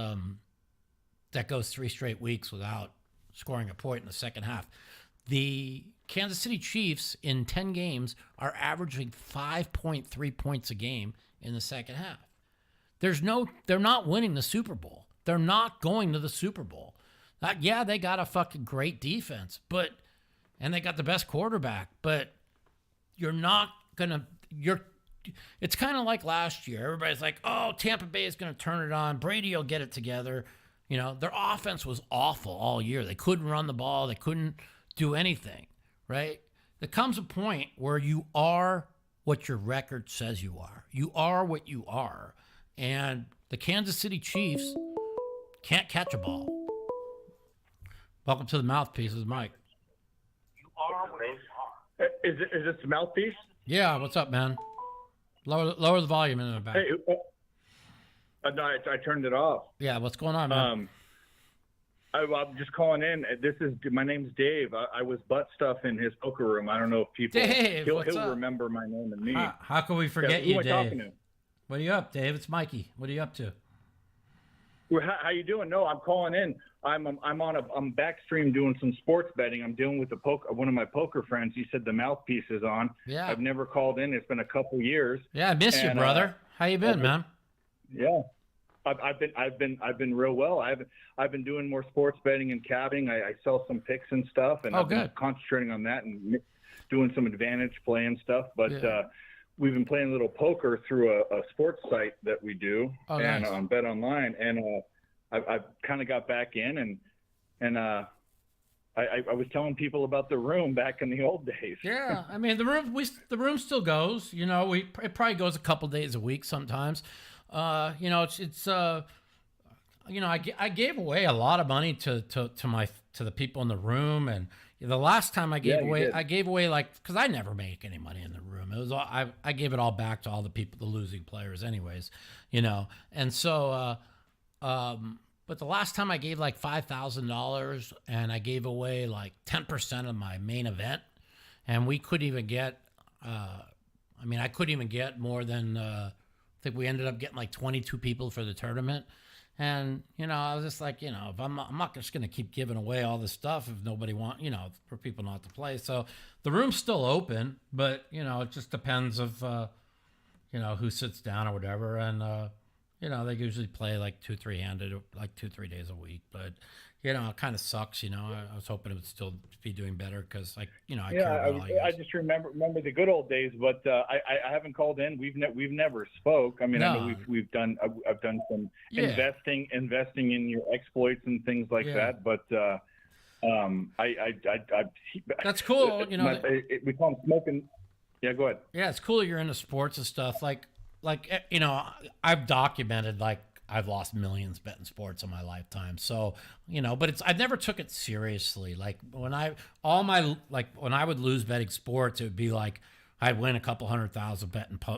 that goes 3 straight weeks without scoring a point in the second half. The Kansas City Chiefs in 10 games are averaging 5.3 points a game in the second half. They're not winning the Super Bowl. They're not going to the Super Bowl. Yeah, they got a fucking great defense, and they got the best quarterback, but it's kind of like last year. Everybody's like, oh, Tampa Bay is going to turn it on. Brady will get it together. You know, their offense was awful all year. They couldn't run the ball. They couldn't do anything, right? There comes a point where you are what your record says you are. You are what you are. And the Kansas City Chiefs can't catch a ball. Welcome to the Mouthpiece. This is Mike. Is this the Mouthpiece? Yeah, what's up, man? Lower the volume in the back. Hey, no, I turned it off. Yeah, what's going on, man? I'm just calling in. My name's Dave. I was butt stuff in his poker room. I don't know if people. Dave, he'll what's up? remember my name and me. How can we forget who you, am I talking Dave? to? What are you up, Dave? It's Mikey. What are you up to? Well, how you doing? No, I'm calling in. I'm backstream doing some sports betting. I'm dealing with one of my poker friends. He said the Mouthpiece is on. Yeah. I've never called in. It's been a couple years. Yeah, I miss you, brother. How you been, man? Yeah. I've been real well. I've been doing more sports betting and cabbing. I sell some picks and stuff, and I've been concentrating on that and doing some advantage play and stuff. But we've been playing a little poker through a sports site that we do, and on Bet Online. And I've kind of got back in, and I was telling people about the room back in the old days. Yeah, I mean the room still goes. You know, it probably goes a couple days a week sometimes. You know, it's you know, I gave away a lot of money to the people in the room, and the last time I gave away like, because I never make any money in the room. It was all, I gave it all back to all the people, the losing players, anyways. You know, and so but the last time I gave like $5,000, and I gave away like 10% of my main event, and we couldn't even get. I couldn't even get more than. I think we ended up getting like 22 people for the tournament. And, you know, I was just like, you know, if I'm not just going to keep giving away all this stuff if nobody you know, for people not to play. So the room's still open, but, you know, it just depends of, you know, who sits down or whatever. And, you know, they usually play like 2-3-handed, like 2-3 days a week. But, you know, it kind of sucks, you know. I was hoping it would still be doing better because, like, you know, I just remember the good old days, but I haven't called in. We've never spoke. I mean, I know we've done. I've done some investing in your exploits and things like that. But that's cool. You know, we call them smoking. Yeah, go ahead. Yeah, it's cool you're into sports and stuff. Like you know, I've documented like. I've lost millions betting sports in my lifetime. So, you know, but I've never took it seriously. Like when I would lose betting sports, it would be like, I'd win a couple 100,000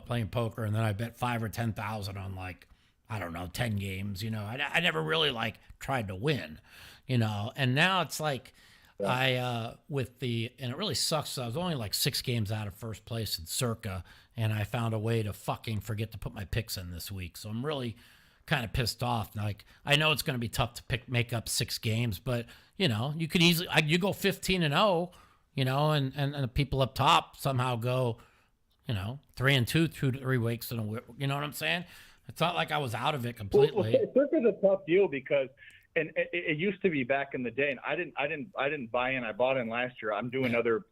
playing poker. And then I bet 5 or 10,000 on like, I don't know, 10 games, you know, I never really like tried to win, you know, and now it's like, and it really sucks. I was only like 6 games out of first place in Circa, and I found a way to fucking forget to put my picks in this week. So I'm really kind of pissed off. Like, I know it's going to be tough to make up 6 games, but you know, you could easily, you go 15-0, you know, and the people up top somehow go, you know, 3-2 2-3 weeks in a week. You know what I'm saying? It's not like I was out of it completely. Well, Circa's a tough deal because, and it used to be back in the day, and I didn't buy in. I bought in last year. I'm doing other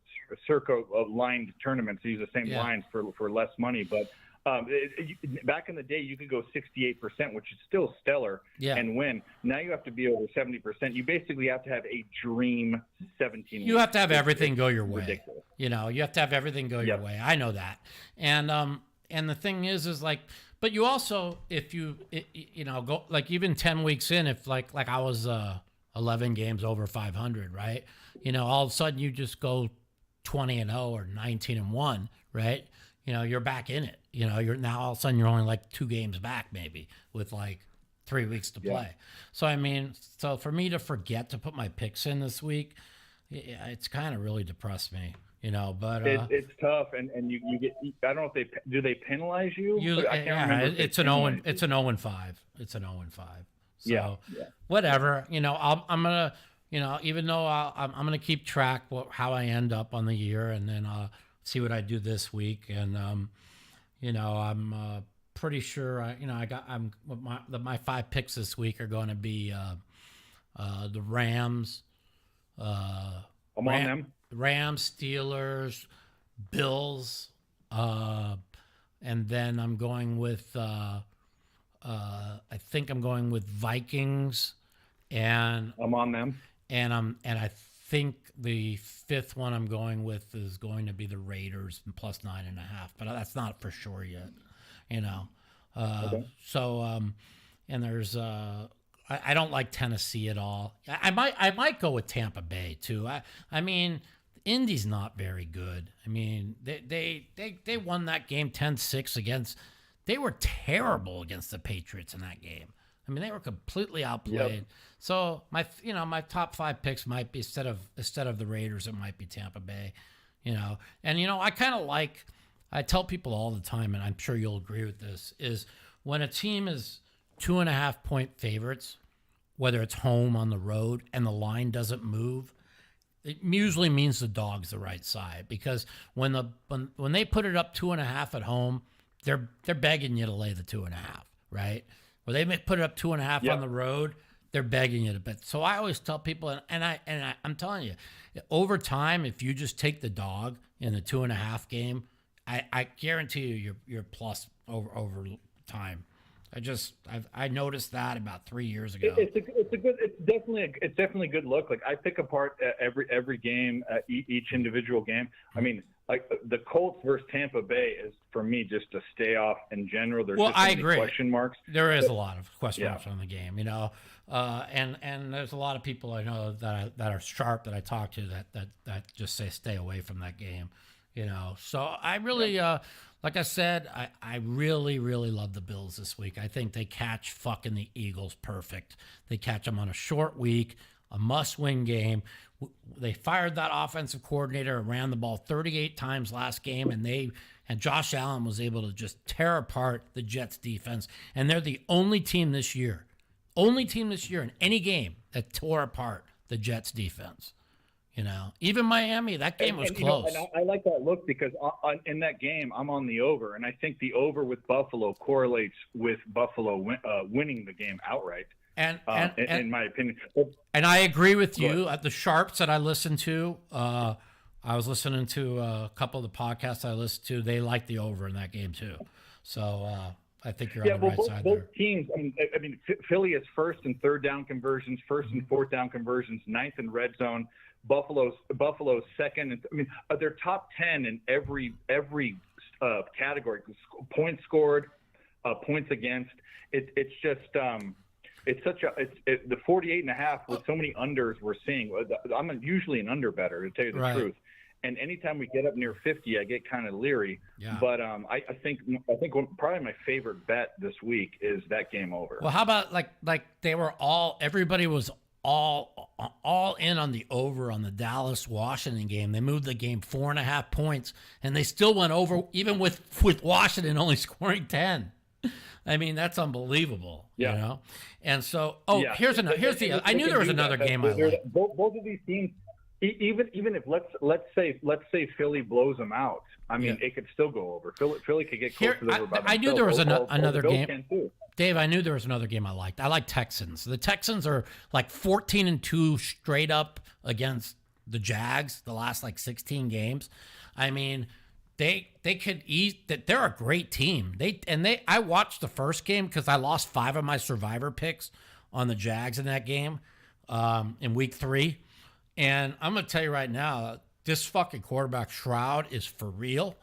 Circa lined tournaments. Use the same lines for less money, but Back in the day, you could go 68%, which is still stellar, and win. Now you have to be over 70%. You basically have to have a dream 17. You have to have everything go your way. Ridiculous. You know, you have to have everything go your way. I know that. And the thing is like, but you also, if you go like even 10 weeks in, if like I was 11 games over 500, right? You know, all of a sudden you just go 20-0 or 19-1, right? You know, you're back in it. You know, you're now all of a sudden you're only like 2 games back maybe with like 3 weeks to play. So, I mean, so for me to forget to put my picks in this week, it's kind of really depressed me, you know, but it's tough. And you get, I don't know if they penalize you? I can't remember. It's an 0-5. It's an 0-5. So whatever, you know, I'm going to, you know, even though I'm going to keep track how I end up on the year, and then see what I do this week. And, you know, I'm pretty sure, my 5 picks this week are going to be the Rams. I'm on them. Rams, Steelers, Bills. And then I'm going with, I think I'm going with Vikings. And I'm on them. And I think the 5th one I'm going with is going to be the Raiders plus 9.5, but that's not for sure yet, you know. Okay. So and there's I don't like Tennessee at all. I might go with Tampa Bay too. I mean, Indy's not very good. I mean, they won that game 10-6 against. They were terrible against the Patriots in that game. I mean, they were completely outplayed. Yep. So my top 5 picks might be instead of the Raiders, it might be Tampa Bay, you know. And you know, I tell people all the time, and I'm sure you'll agree with this, is when a team is 2.5 point favorites, whether it's home on the road and the line doesn't move, it usually means the dog's the right side, because when they put it up 2.5 at home, they're begging you to lay the 2.5, right? Well, they may put it up 2.5 on the road, they're begging you to bet. So I always tell people, and I'm telling you, over time, if you just take the dog in the 2.5 game, I guarantee you you're plus over time. I noticed that about 3 years ago. It's definitely a good look. Like, I pick apart every game, each individual game. I mean, like the Colts versus Tampa Bay is, for me, just a stay off in general. There's just so many question marks. There is a lot of question marks on the game, you know, and there's a lot of people I know that are sharp that I talk to that just say stay away from that game, you know. So I really, like I said, I really, really love the Bills this week. I think they catch fucking the Eagles perfect. They catch them on a short week, a must-win game. They fired that offensive coordinator and ran the ball 38 times last game, and Josh Allen was able to just tear apart the Jets defense. And they're the only team this year in any game that tore apart the Jets defense. You know, even Miami, that game was close. You know, and I like that look because in that game, I'm on the over, and I think the over with Buffalo correlates with Buffalo winning the game outright. And in my opinion, and I agree with you. At the Sharps that I listened to, I was listening to a couple of the podcasts I listened to. They like the over in that game too. So I think you're on the right side there. Both teams. I mean, Philly is first and third down conversions, first and fourth down conversions, ninth in red zone. Buffalo's second. I mean, they're top 10 in every category. Points scored, points against. It's just. It's the 48.5 with so many unders we're seeing. I'm usually an under better, to tell you the truth. And anytime we get up near 50, I get kind of leery. Yeah. But I think probably my favorite bet this week is that game over. Well, how about like everybody was all in on the over on the Dallas-Washington game. They moved the game 4.5 points, and they still went over, even with Washington only scoring 10. I mean, that's unbelievable, you know? And so, here's the, I knew there was another game I liked. Both of these teams, even if let's say Philly blows them out, I mean, it could still go over. Philly could get close to the over by themselves. I knew there was another game. Dave, I knew there was another game I liked. I like Texans. The Texans are like 14-2 straight up against the Jags the last like 16 games. I mean, they could eat that. They're a great team. I watched the first game because I lost 5 of my survivor picks on the Jags in that game in week 3. And I'm gonna tell you right now, this fucking quarterback Shroud is for real.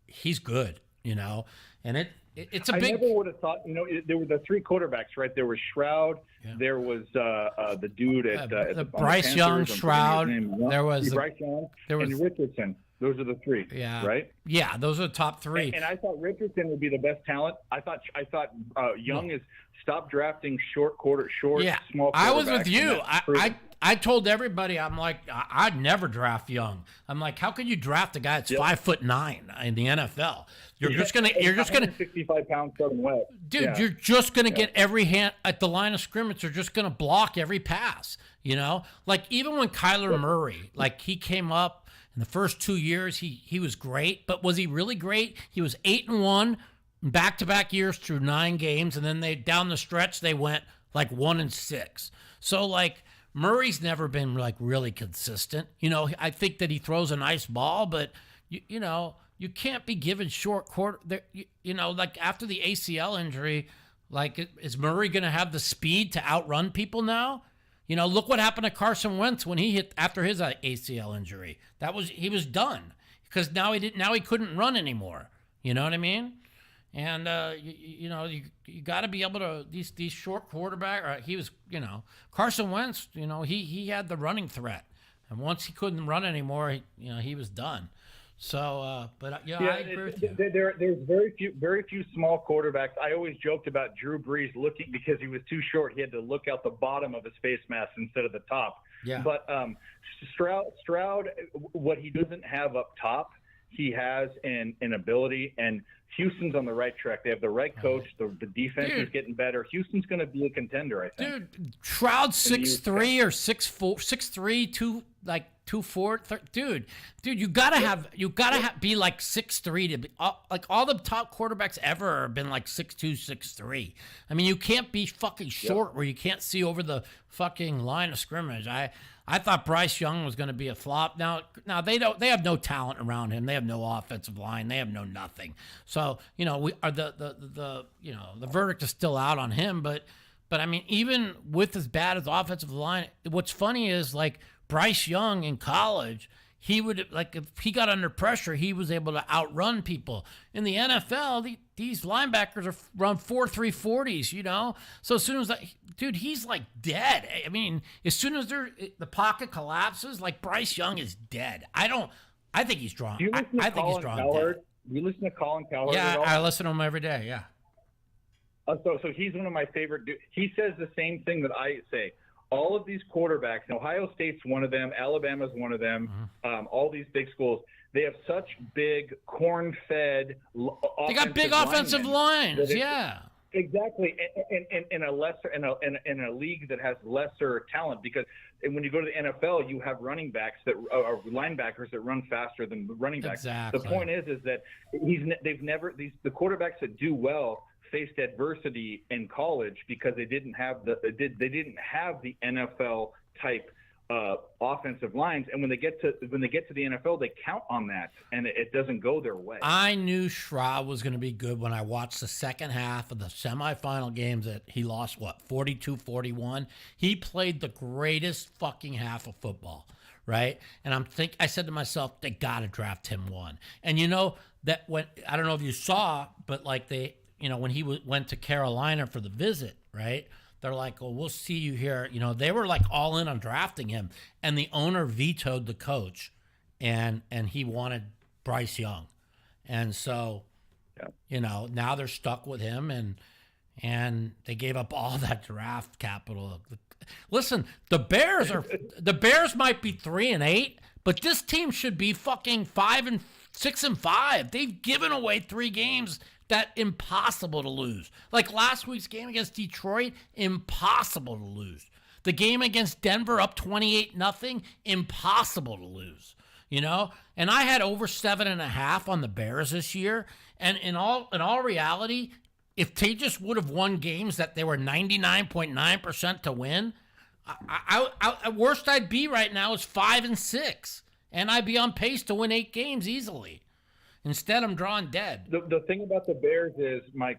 He's good, and it's a big. I never would have thought. There were the 3 quarterbacks, right? There was Shroud. Yeah. There was the dude at the Bryce Young, Shroud. There was Bryce Young and Richardson. Those are the 3. Yeah. Right. Yeah, those are the top 3. And I thought Richardson would be the best talent. I thought Young is stop drafting small quarterbacks. I was with you. I told everybody, I'm like, I'd never draft Young. I'm like, how can you draft a guy that's 5'9" in the NFL? You're just gonna 65 pounds southern wet. Dude, you're just gonna get every hand at the line of scrimmage. They're just gonna block every pass. Like even when Kyler Murray, like he came up in the first 2 years, he was great, but was he really great? He was 8-1 back-to-back years through 9 games, and then down the stretch they went like 1-6. So like. Murray's never been like really consistent. I think that he throws a nice ball, but you can't be given short quarter. Like after the ACL injury, like is Murray going to have the speed to outrun people now? Look what happened to Carson Wentz when he hit after his ACL injury. He was done because now he couldn't run anymore. You know what I mean? And you got to be able to these short quarterback. He was Carson Wentz. He had the running threat, and once he couldn't run anymore, he was done. So, I agree with you. There's very few small quarterbacks. I always joked about Drew Brees looking because he was too short. He had to look out the bottom of his face mask instead of the top. Yeah. But Stroud, what he doesn't have up top, he has an ability, and Houston's on the right track. They have the right coach. The defense is getting better. Houston's going to be a contender, I think. Dude, Shroud's 6'3" or 6'4", 6'3", 2'4". Dude, you gotta be like 6'3" to be like all the top quarterbacks ever have been like 6'2", 6'3". I mean, you can't be fucking short where you can't see over the fucking line of scrimmage. I thought Bryce Young was going to be a flop. Now they have no talent around him. They have no offensive line. They have no nothing. So, we are the verdict is still out on him, but I mean, even with as bad as offensive line, what's funny is like Bryce Young in college, he would if he got under pressure, he was able to outrun people. In the NFL, these linebackers are run 4.3 40s, So as soon as dude, he's like dead. I mean, as soon as the pocket collapses, like Bryce Young is dead. I think he's drawn. Do you listen to Colin Cowherd? Do you listen to Colin Cowherd? Yeah, I listen to him every day. Yeah. So he's one of my favorite dudes. He says the same thing that I say. All of these quarterbacks, and Ohio State's one of them, Alabama's one of them, all these big schools, they have such big corn-fed They got big offensive lines, yeah. Exactly, in a league that has lesser talent, because when you go to the NFL, you have running backs that are linebackers that run faster than the running backs. Exactly. The point is that the quarterbacks that do well faced adversity in college because they didn't have the NFL type offensive lines, and when they get to the NFL, they count on that, and it doesn't go their way. I knew Shroud was going to be good when I watched the second half of the semifinal games that he lost 42-41. He played the greatest fucking half of football, right? And I said to myself, they got to draft him one. And that when I don't know if you saw, but like when he went to Carolina for the visit, right? They're like, well, we'll see you here. They were like all in on drafting him, and the owner vetoed the coach, and he wanted Bryce Young, and so, now they're stuck with him, and they gave up all that draft capital. Listen, the Bears might be 3-8, but this team should be fucking 6-5. They've given away 3 games. That impossible to lose. Like last week's game against Detroit, impossible to lose. The game against Denver up 28-0, impossible to lose. And I had over 7.5 on the Bears this year. And in all reality, if they just would have won games that they were 99.9% to win, worst I'd be right now is 5-6. and I'd be on pace to win 8 games easily. Instead, I'm drawing dead. The thing about the Bears is, Mike,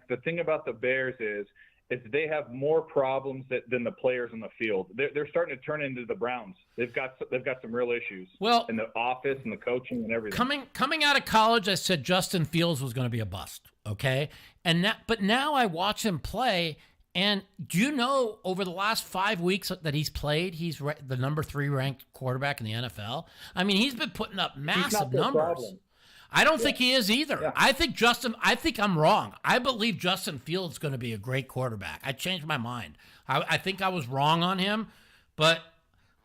is they have more problems than the players on the field. They're starting to turn into the Browns. They've got some real issues. Well, in the office and the coaching and everything. Coming out of college, I said Justin Fields was going to be a bust. Okay, but now I watch him play, and do you know over the last 5 weeks that he's played, he's the number 3 ranked quarterback in the NFL. I mean, he's been putting up massive numbers. Problem. I don't think he is either. Yeah. I think I'm wrong. I believe Justin Fields is going to be a great quarterback. I changed my mind. I think I was wrong on him, but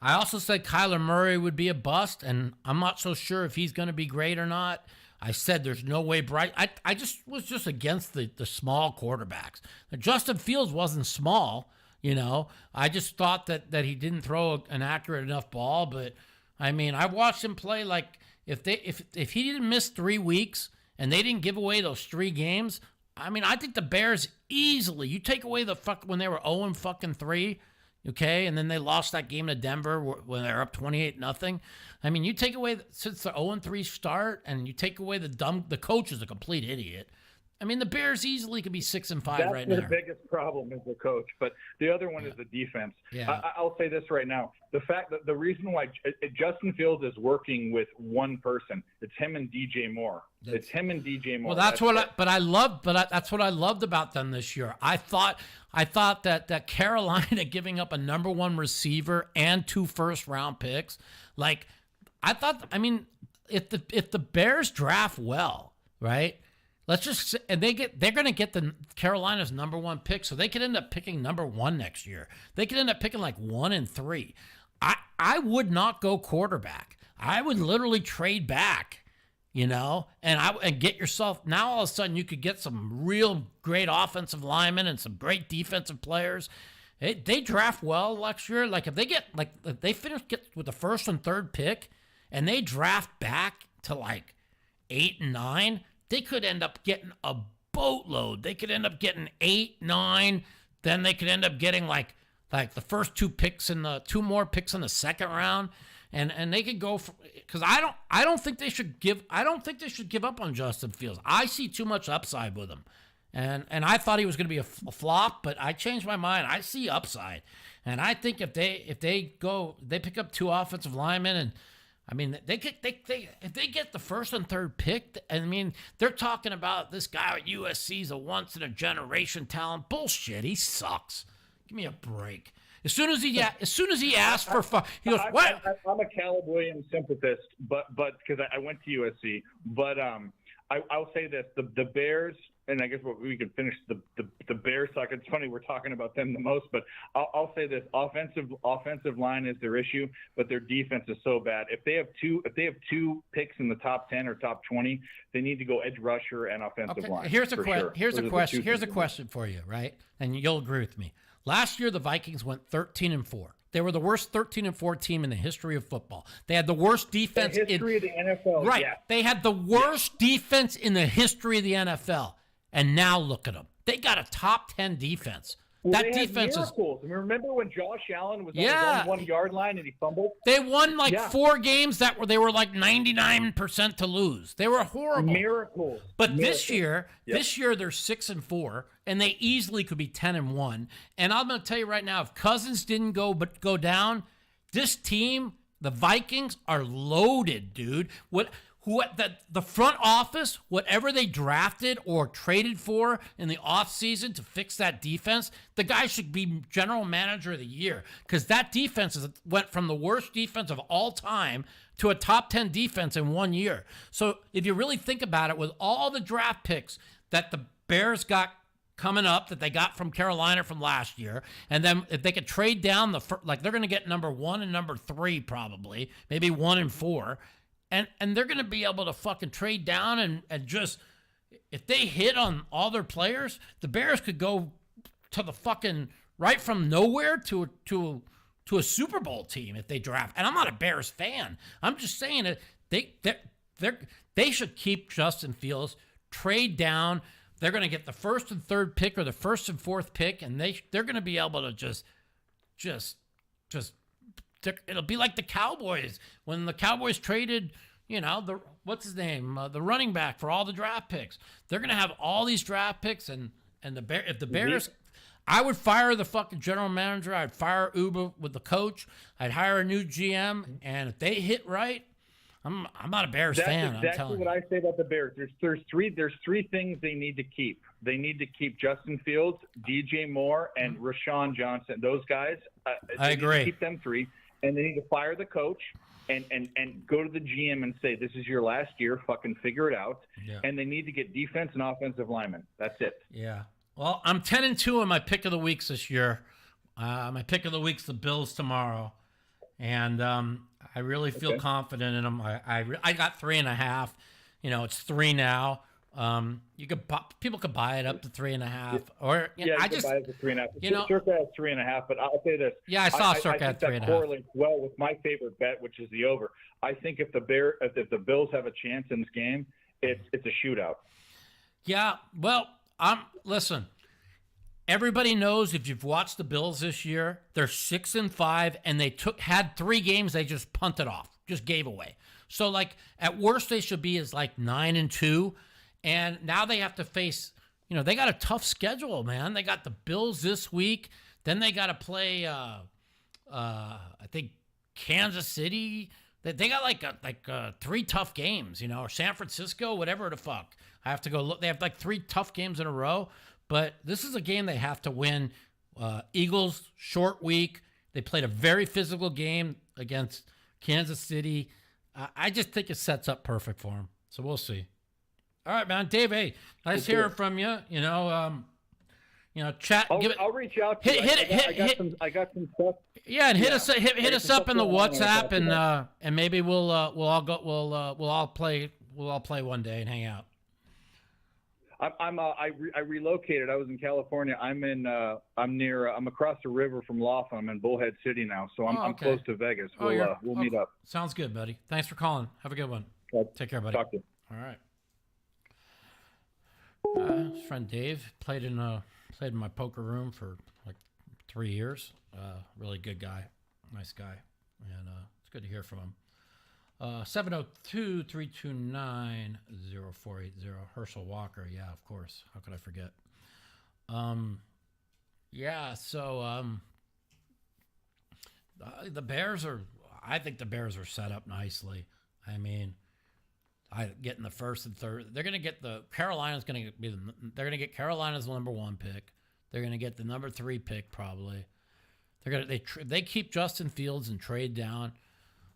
I also said Kyler Murray would be a bust, and I'm not so sure if he's going to be great or not. I said there's no way Bryce. I was just against the small quarterbacks. Justin Fields wasn't small, you know. I just thought that he didn't throw an accurate enough ball, but I mean, I watched him play like. If he didn't miss 3 weeks and they didn't give away those 3 games, I mean, I think the Bears easily. You take away when they were 0-3, okay, and then they lost that game to Denver when they were up 28-0. I mean, you take away since the 0-3 start, and you take away the coach is a complete idiot. I mean, the Bears easily could be 6-5 right now. That's the biggest problem is the coach, but the other one is the defense. Yeah. I'll say this right now: the reason why Justin Fields is working with one person, it's him and DJ Moore. It's him and DJ Moore. Well, that's what I loved about them this year. I thought that Carolina giving up a number 1 receiver and 2 first-round picks, like I mean, if the Bears draft well, right? They're going to get the Carolina's number 1 pick, so they could end up picking number 1 next year. They could end up picking like 1 and 3. I would not go quarterback. I would literally trade back, you know, and get yourself. Now all of a sudden you could get some real great offensive linemen and some great defensive players. They draft well next year. Like if they finish with the 1st and 3rd pick, and they draft back to like 8 and 9. They could end up getting a boatload. They could end up getting 8, 9. Then they could end up getting like the first 2 more picks in the 2nd round, and they could go because I don't think they should give up on Justin Fields. I see too much upside with him, and I thought he was going to be a flop, but I changed my mind. I see upside, and I think if they pick up 2 offensive linemen and. I mean, if they get the 1st and 3rd pick, I mean, they're talking about this guy at USC is a once-in-a-generation talent. Bullshit, he sucks. Give me a break. As soon as he asked for fun, he goes, "What?" I'm a Caleb Williams sympathist, but because I went to USC, but I'll say this: the Bears, and I guess we can finish the Bears talk. It's funny we're talking about them the most, but I'll say this: offensive line is their issue, but their defense is so bad. If they have 2 picks in the top 10 or top 20, they need to go edge rusher and offensive line. Here's a question for you, right? And you'll agree with me. Last year the Vikings went 13-4. They were the worst 13-4 team in the history of football. They had the worst defense in the history of the NFL. Right. Yeah. They had the worst defense in the history of the NFL. And now look at them. They got a top 10 defense. Well, that defense is. Remember when Josh Allen was on the 1 yard line and he fumbled? They won 4 games they were like 99% to lose. They were horrible. Miracles. But this year they're 6-4, and they easily could be 10-1. And I'm going to tell you right now, if Cousins didn't go down, this team, the Vikings, are loaded, dude. The front office, whatever they drafted or traded for in the offseason to fix that defense, the guy should be general manager of the year because that defense went from the worst defense of all time to a top 10 defense in 1 year. So if you really think about it, with all the draft picks that the Bears got coming up that they got from Carolina from last year, and then if they could trade down they're going to get number 1 and number 3 probably, maybe 1 and 4. And they're going to be able to fucking trade down and just, if they hit on all their players, the Bears could go to the fucking, right from nowhere to a Super Bowl team if they draft. And I'm not a Bears fan. I'm just saying that they should keep Justin Fields, trade down. They're going to get the 1st and 3rd pick or the 1st and 4th pick, and they're going to be able to just it'll be like the Cowboys when the Cowboys traded, what's his name, the running back for all the draft picks. They're gonna have all these draft picks, and if the Bears, I would fire the fucking general manager. I'd fire Uber with the coach. I'd hire a new GM, and if they hit right, I'm not a Bears fan. That's exactly what I say about the Bears. There's three things they need to keep. They need to keep Justin Fields, DJ Moore, and Rashawn Johnson. Those guys. I agree. Keep them three, and they need to fire the coach and go to the GM and say, "This is your last year. Fucking figure it out." Yeah. And they need to get defense and offensive linemen. That's it. Yeah. Well, I'm 10-2 in my pick of the weeks this year. My pick of the week's the Bills tomorrow, and I really feel confident in them. I got 3.5. It's 3 now. People could buy it up to 3.5, or I just buy it for 3.5. Circa at 3.5, but I'll say this. Yeah, I saw Circa at 3.5. That correlates well with my favorite bet, which is the over. I think if the Bills have a chance in this game, it's a shootout. Yeah. Well, listen. Everybody knows if you've watched the Bills this year, they're 6-5, and they had 3 games they just punted off, just gave away. So at worst they should be is 9-2, and now they have to face. They got a tough schedule, man. They got the Bills this week, then they got to play. I think Kansas City. They got 3 tough games, or San Francisco, whatever the fuck. I have to go look. They have 3 tough games in a row. But this is a game they have to win. Eagles, short week. They played a very physical game against Kansas City. I just think it sets up perfect for them. So we'll see. All right, man. Dave, hey, nice hearing from you. Chat. I'll reach out to you. I got some stuff. Yeah, and hit us up in the WhatsApp, and maybe we'll all play one day and hang out. I relocated. I was in California. I'm across the river from Laughlin. I'm in Bullhead City now, so I'm close to Vegas. We'll meet up. Sounds good, buddy. Thanks for calling. Have a good one. Take care, buddy. Talk to you. All right. His friend Dave played in my poker room for 3 years. Really good guy, nice guy, and it's good to hear from him. 702-329-0480. Herschel Walker. Yeah, of course. How could I forget? The Bears I think the Bears are set up nicely. I mean, getting the first and third. They're going to get they're going to get Carolina's number 1 pick. They're going to get the number 3 pick probably. They keep Justin Fields and trade down.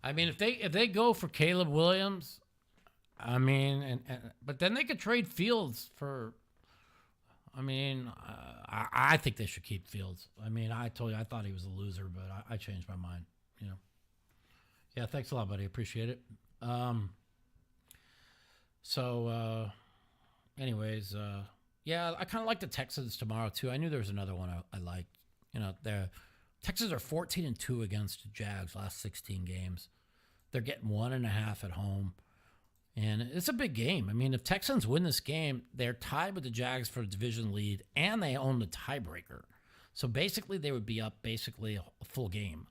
I mean, if they go for Caleb Williams, I mean, but then they could trade Fields for. I mean, I think they should keep Fields. I mean, I told you I thought he was a loser, but I changed my mind. Yeah, thanks a lot, buddy. Appreciate it. Anyways, I kind of like the Texans tomorrow too. I knew there was another one I liked. The Texans are 14-2 against the Jags last 16 games. They're getting 1.5 at home, and it's a big game. I mean, if Texans win this game, they're tied with the Jags for a division lead, and they own the tiebreaker. So basically, they would be up a full game.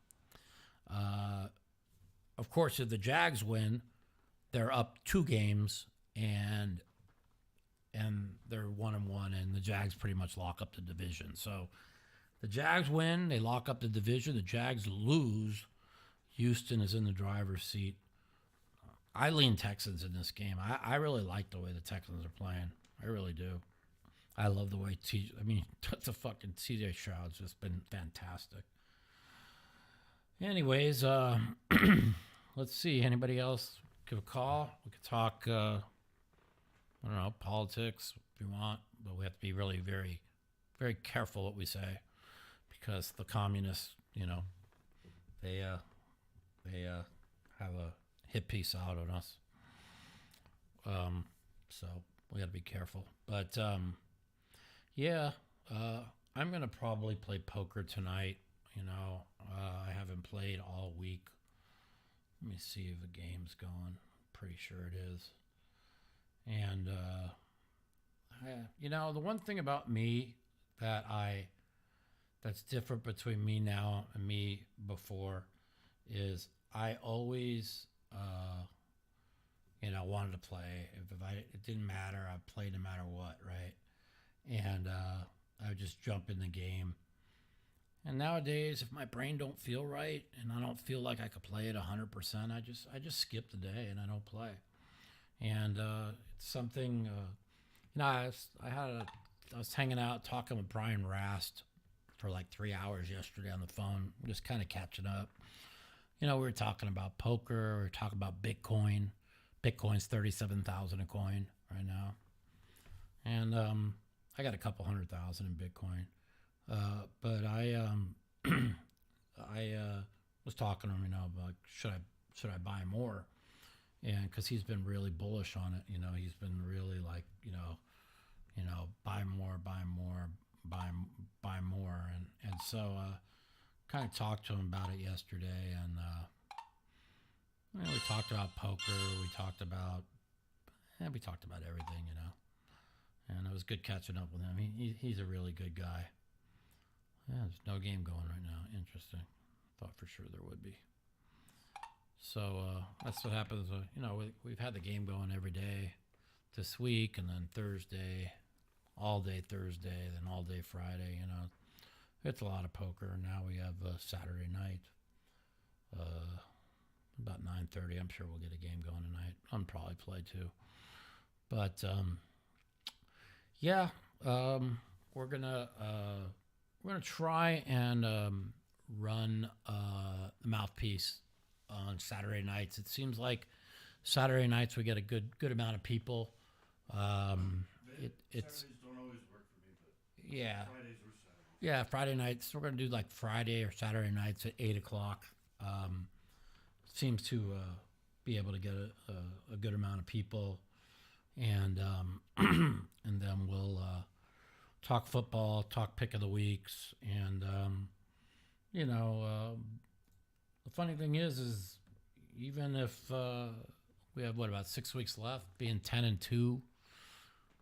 Of course, if the Jags win, they're up 2 games, and they're 1-1, and the Jags pretty much lock up the division. So the Jags win, they lock up the division. The Jags lose, Houston is in the driver's seat. I lean Texans in this game. I really like the way the Texans are playing. I really do. I love the way the fucking CJ Stroud's just been fantastic. Anyways, let's see. Anybody else give a call? We could talk, I don't know, politics if you want, but we have to be really very, very careful what we say because the communists, they have a hit piece out on us. So we got to be careful. But I'm going to probably play poker tonight. I haven't played all week. Let me see if the game's going. Pretty sure it is. And, the one thing about me that's different between me now and me before is I always, wanted to play. It didn't matter. I played no matter what, right? And I would just jump in the game. And nowadays, if my brain don't feel right and I don't feel like I could play it 100%, I just skip the day and I don't play. And it's something, I was hanging out talking with Brian Rast for like 3 hours yesterday on the phone, just kind of catching up. We were talking about poker, we were talking about Bitcoin. Bitcoin's 37,000 a coin right now. And I got a couple 100,000 in Bitcoin. But I was talking to him, about should I buy more? And because he's been really bullish on it, he's been really like, buy more, buy more, buy more, and so kind of talked to him about it yesterday, and we talked about poker, we talked about everything, and it was good catching up with him. He's a really good guy. Yeah, there's no game going right now. Interesting. Thought for sure there would be. So that's what happens. We've had the game going every day this week, and then Thursday, all day Thursday, then all day Friday. It's a lot of poker. Now we have Saturday night, about 9:30. I'm sure we'll get a game going tonight. I'll probably play too. But we're gonna try and run the Mouthpiece on Saturday nights. It seems like Saturday nights we get a good amount of people. It's Saturdays don't always work for me, but yeah, Fridays or Saturdays. yeah, Friday nights. We're gonna do like Friday or Saturday nights at 8:00. Seems to be able to get a good amount of people, and and then we'll talk football, talk pick of the weeks, and the funny thing is even if we have about 6 weeks left, being 10-2,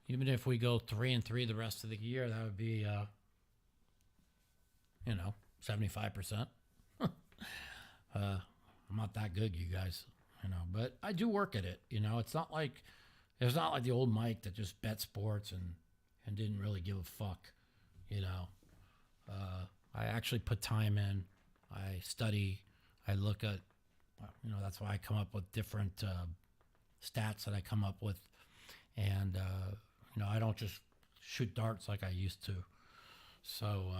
even if we go 3-3 the rest of the year, that would be 75%. I'm not that good, you guys, but I do work at it. It's not like the old Mike that just bet sports and didn't really give a fuck. I actually put time in. I study. I look at, that's why I come up with different stats that I come up with. And, I don't just shoot darts like I used to. So,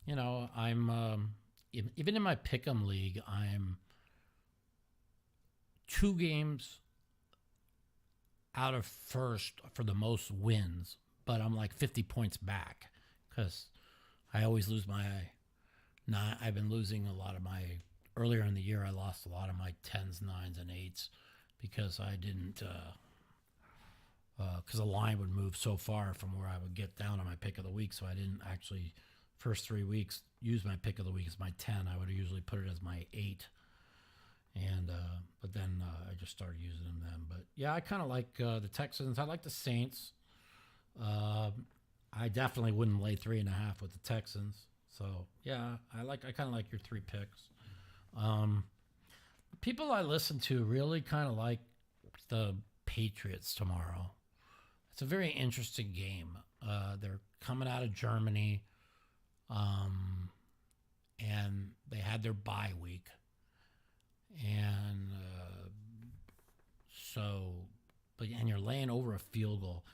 I'm, even in my Pick'em league, I'm 2 games out of first for the most wins, but I'm like 50 points back because I always lose I've been losing a lot of my, earlier in the year, I lost a lot of my 10s, 9s, and 8s because I didn't, because the line would move so far from where I would get down on my pick of the week. So I didn't actually, first 3 weeks, use my pick of the week as my 10. I would usually put it as my 8. And but then I just started using them then. But yeah, I kind of like the Texans. I like the Saints. I definitely wouldn't lay 3.5 with the Texans. So yeah, I kind of like your 3 picks. People I listen to really kind of like the Patriots tomorrow. It's a very interesting game. They're coming out of Germany, and they had their bye week. And and you're laying over a field goal.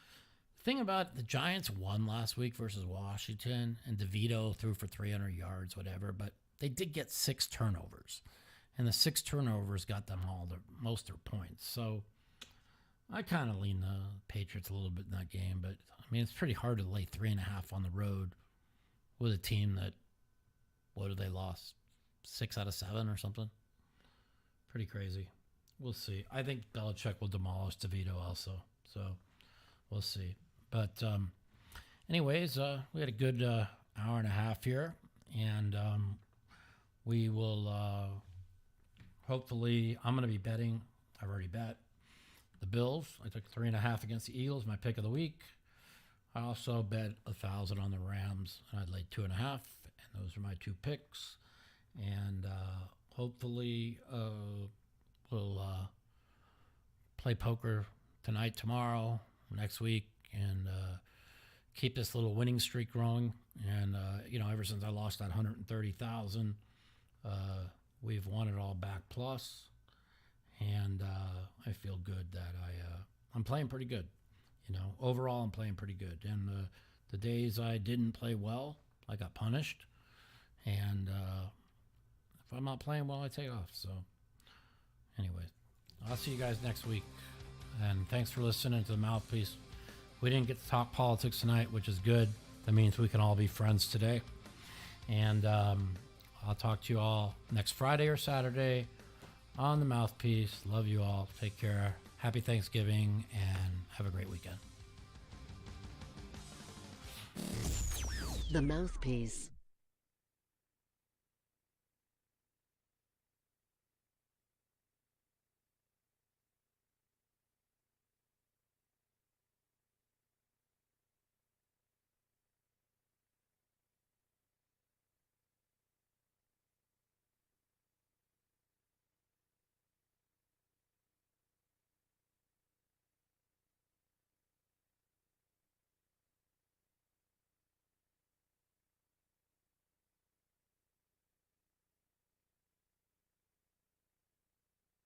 The thing about the Giants won last week versus Washington, and DeVito threw for 300 yards, whatever, but they did get 6 turnovers, and the 6 turnovers got them most of their points. So I kind of lean the Patriots a little bit in that game, but I mean, it's pretty hard to lay 3.5 on the road with a team that, what did they lost? 6 out of 7 or something? Pretty crazy. We'll see. I think Belichick will demolish DeVito also. So we'll see. But anyways, we had a good hour and a half here. And we will hopefully, I'm going to be betting. I've already bet the Bills. I took 3.5 against the Eagles, my pick of the week. I also bet 1,000 on the Rams, and I'd laid 2.5. And those are my 2 picks. And hopefully we'll play poker tonight, tomorrow, next week, and keep this little winning streak growing. And ever since I lost that 130,000, we've won it all back plus, and I feel good that I'm playing pretty good. Overall I'm playing pretty good. And the days I didn't play well, I got punished, and if I'm not playing well, I take off. So anyway, I'll see you guys next week, and thanks for listening to the Mouthpiece. We didn't get to talk politics tonight, which is good. That means we can all be friends today. And I'll talk to you all next Friday or Saturday on the Mouthpiece. Love you all. Take care. Happy Thanksgiving, and have a great weekend. The Mouthpiece.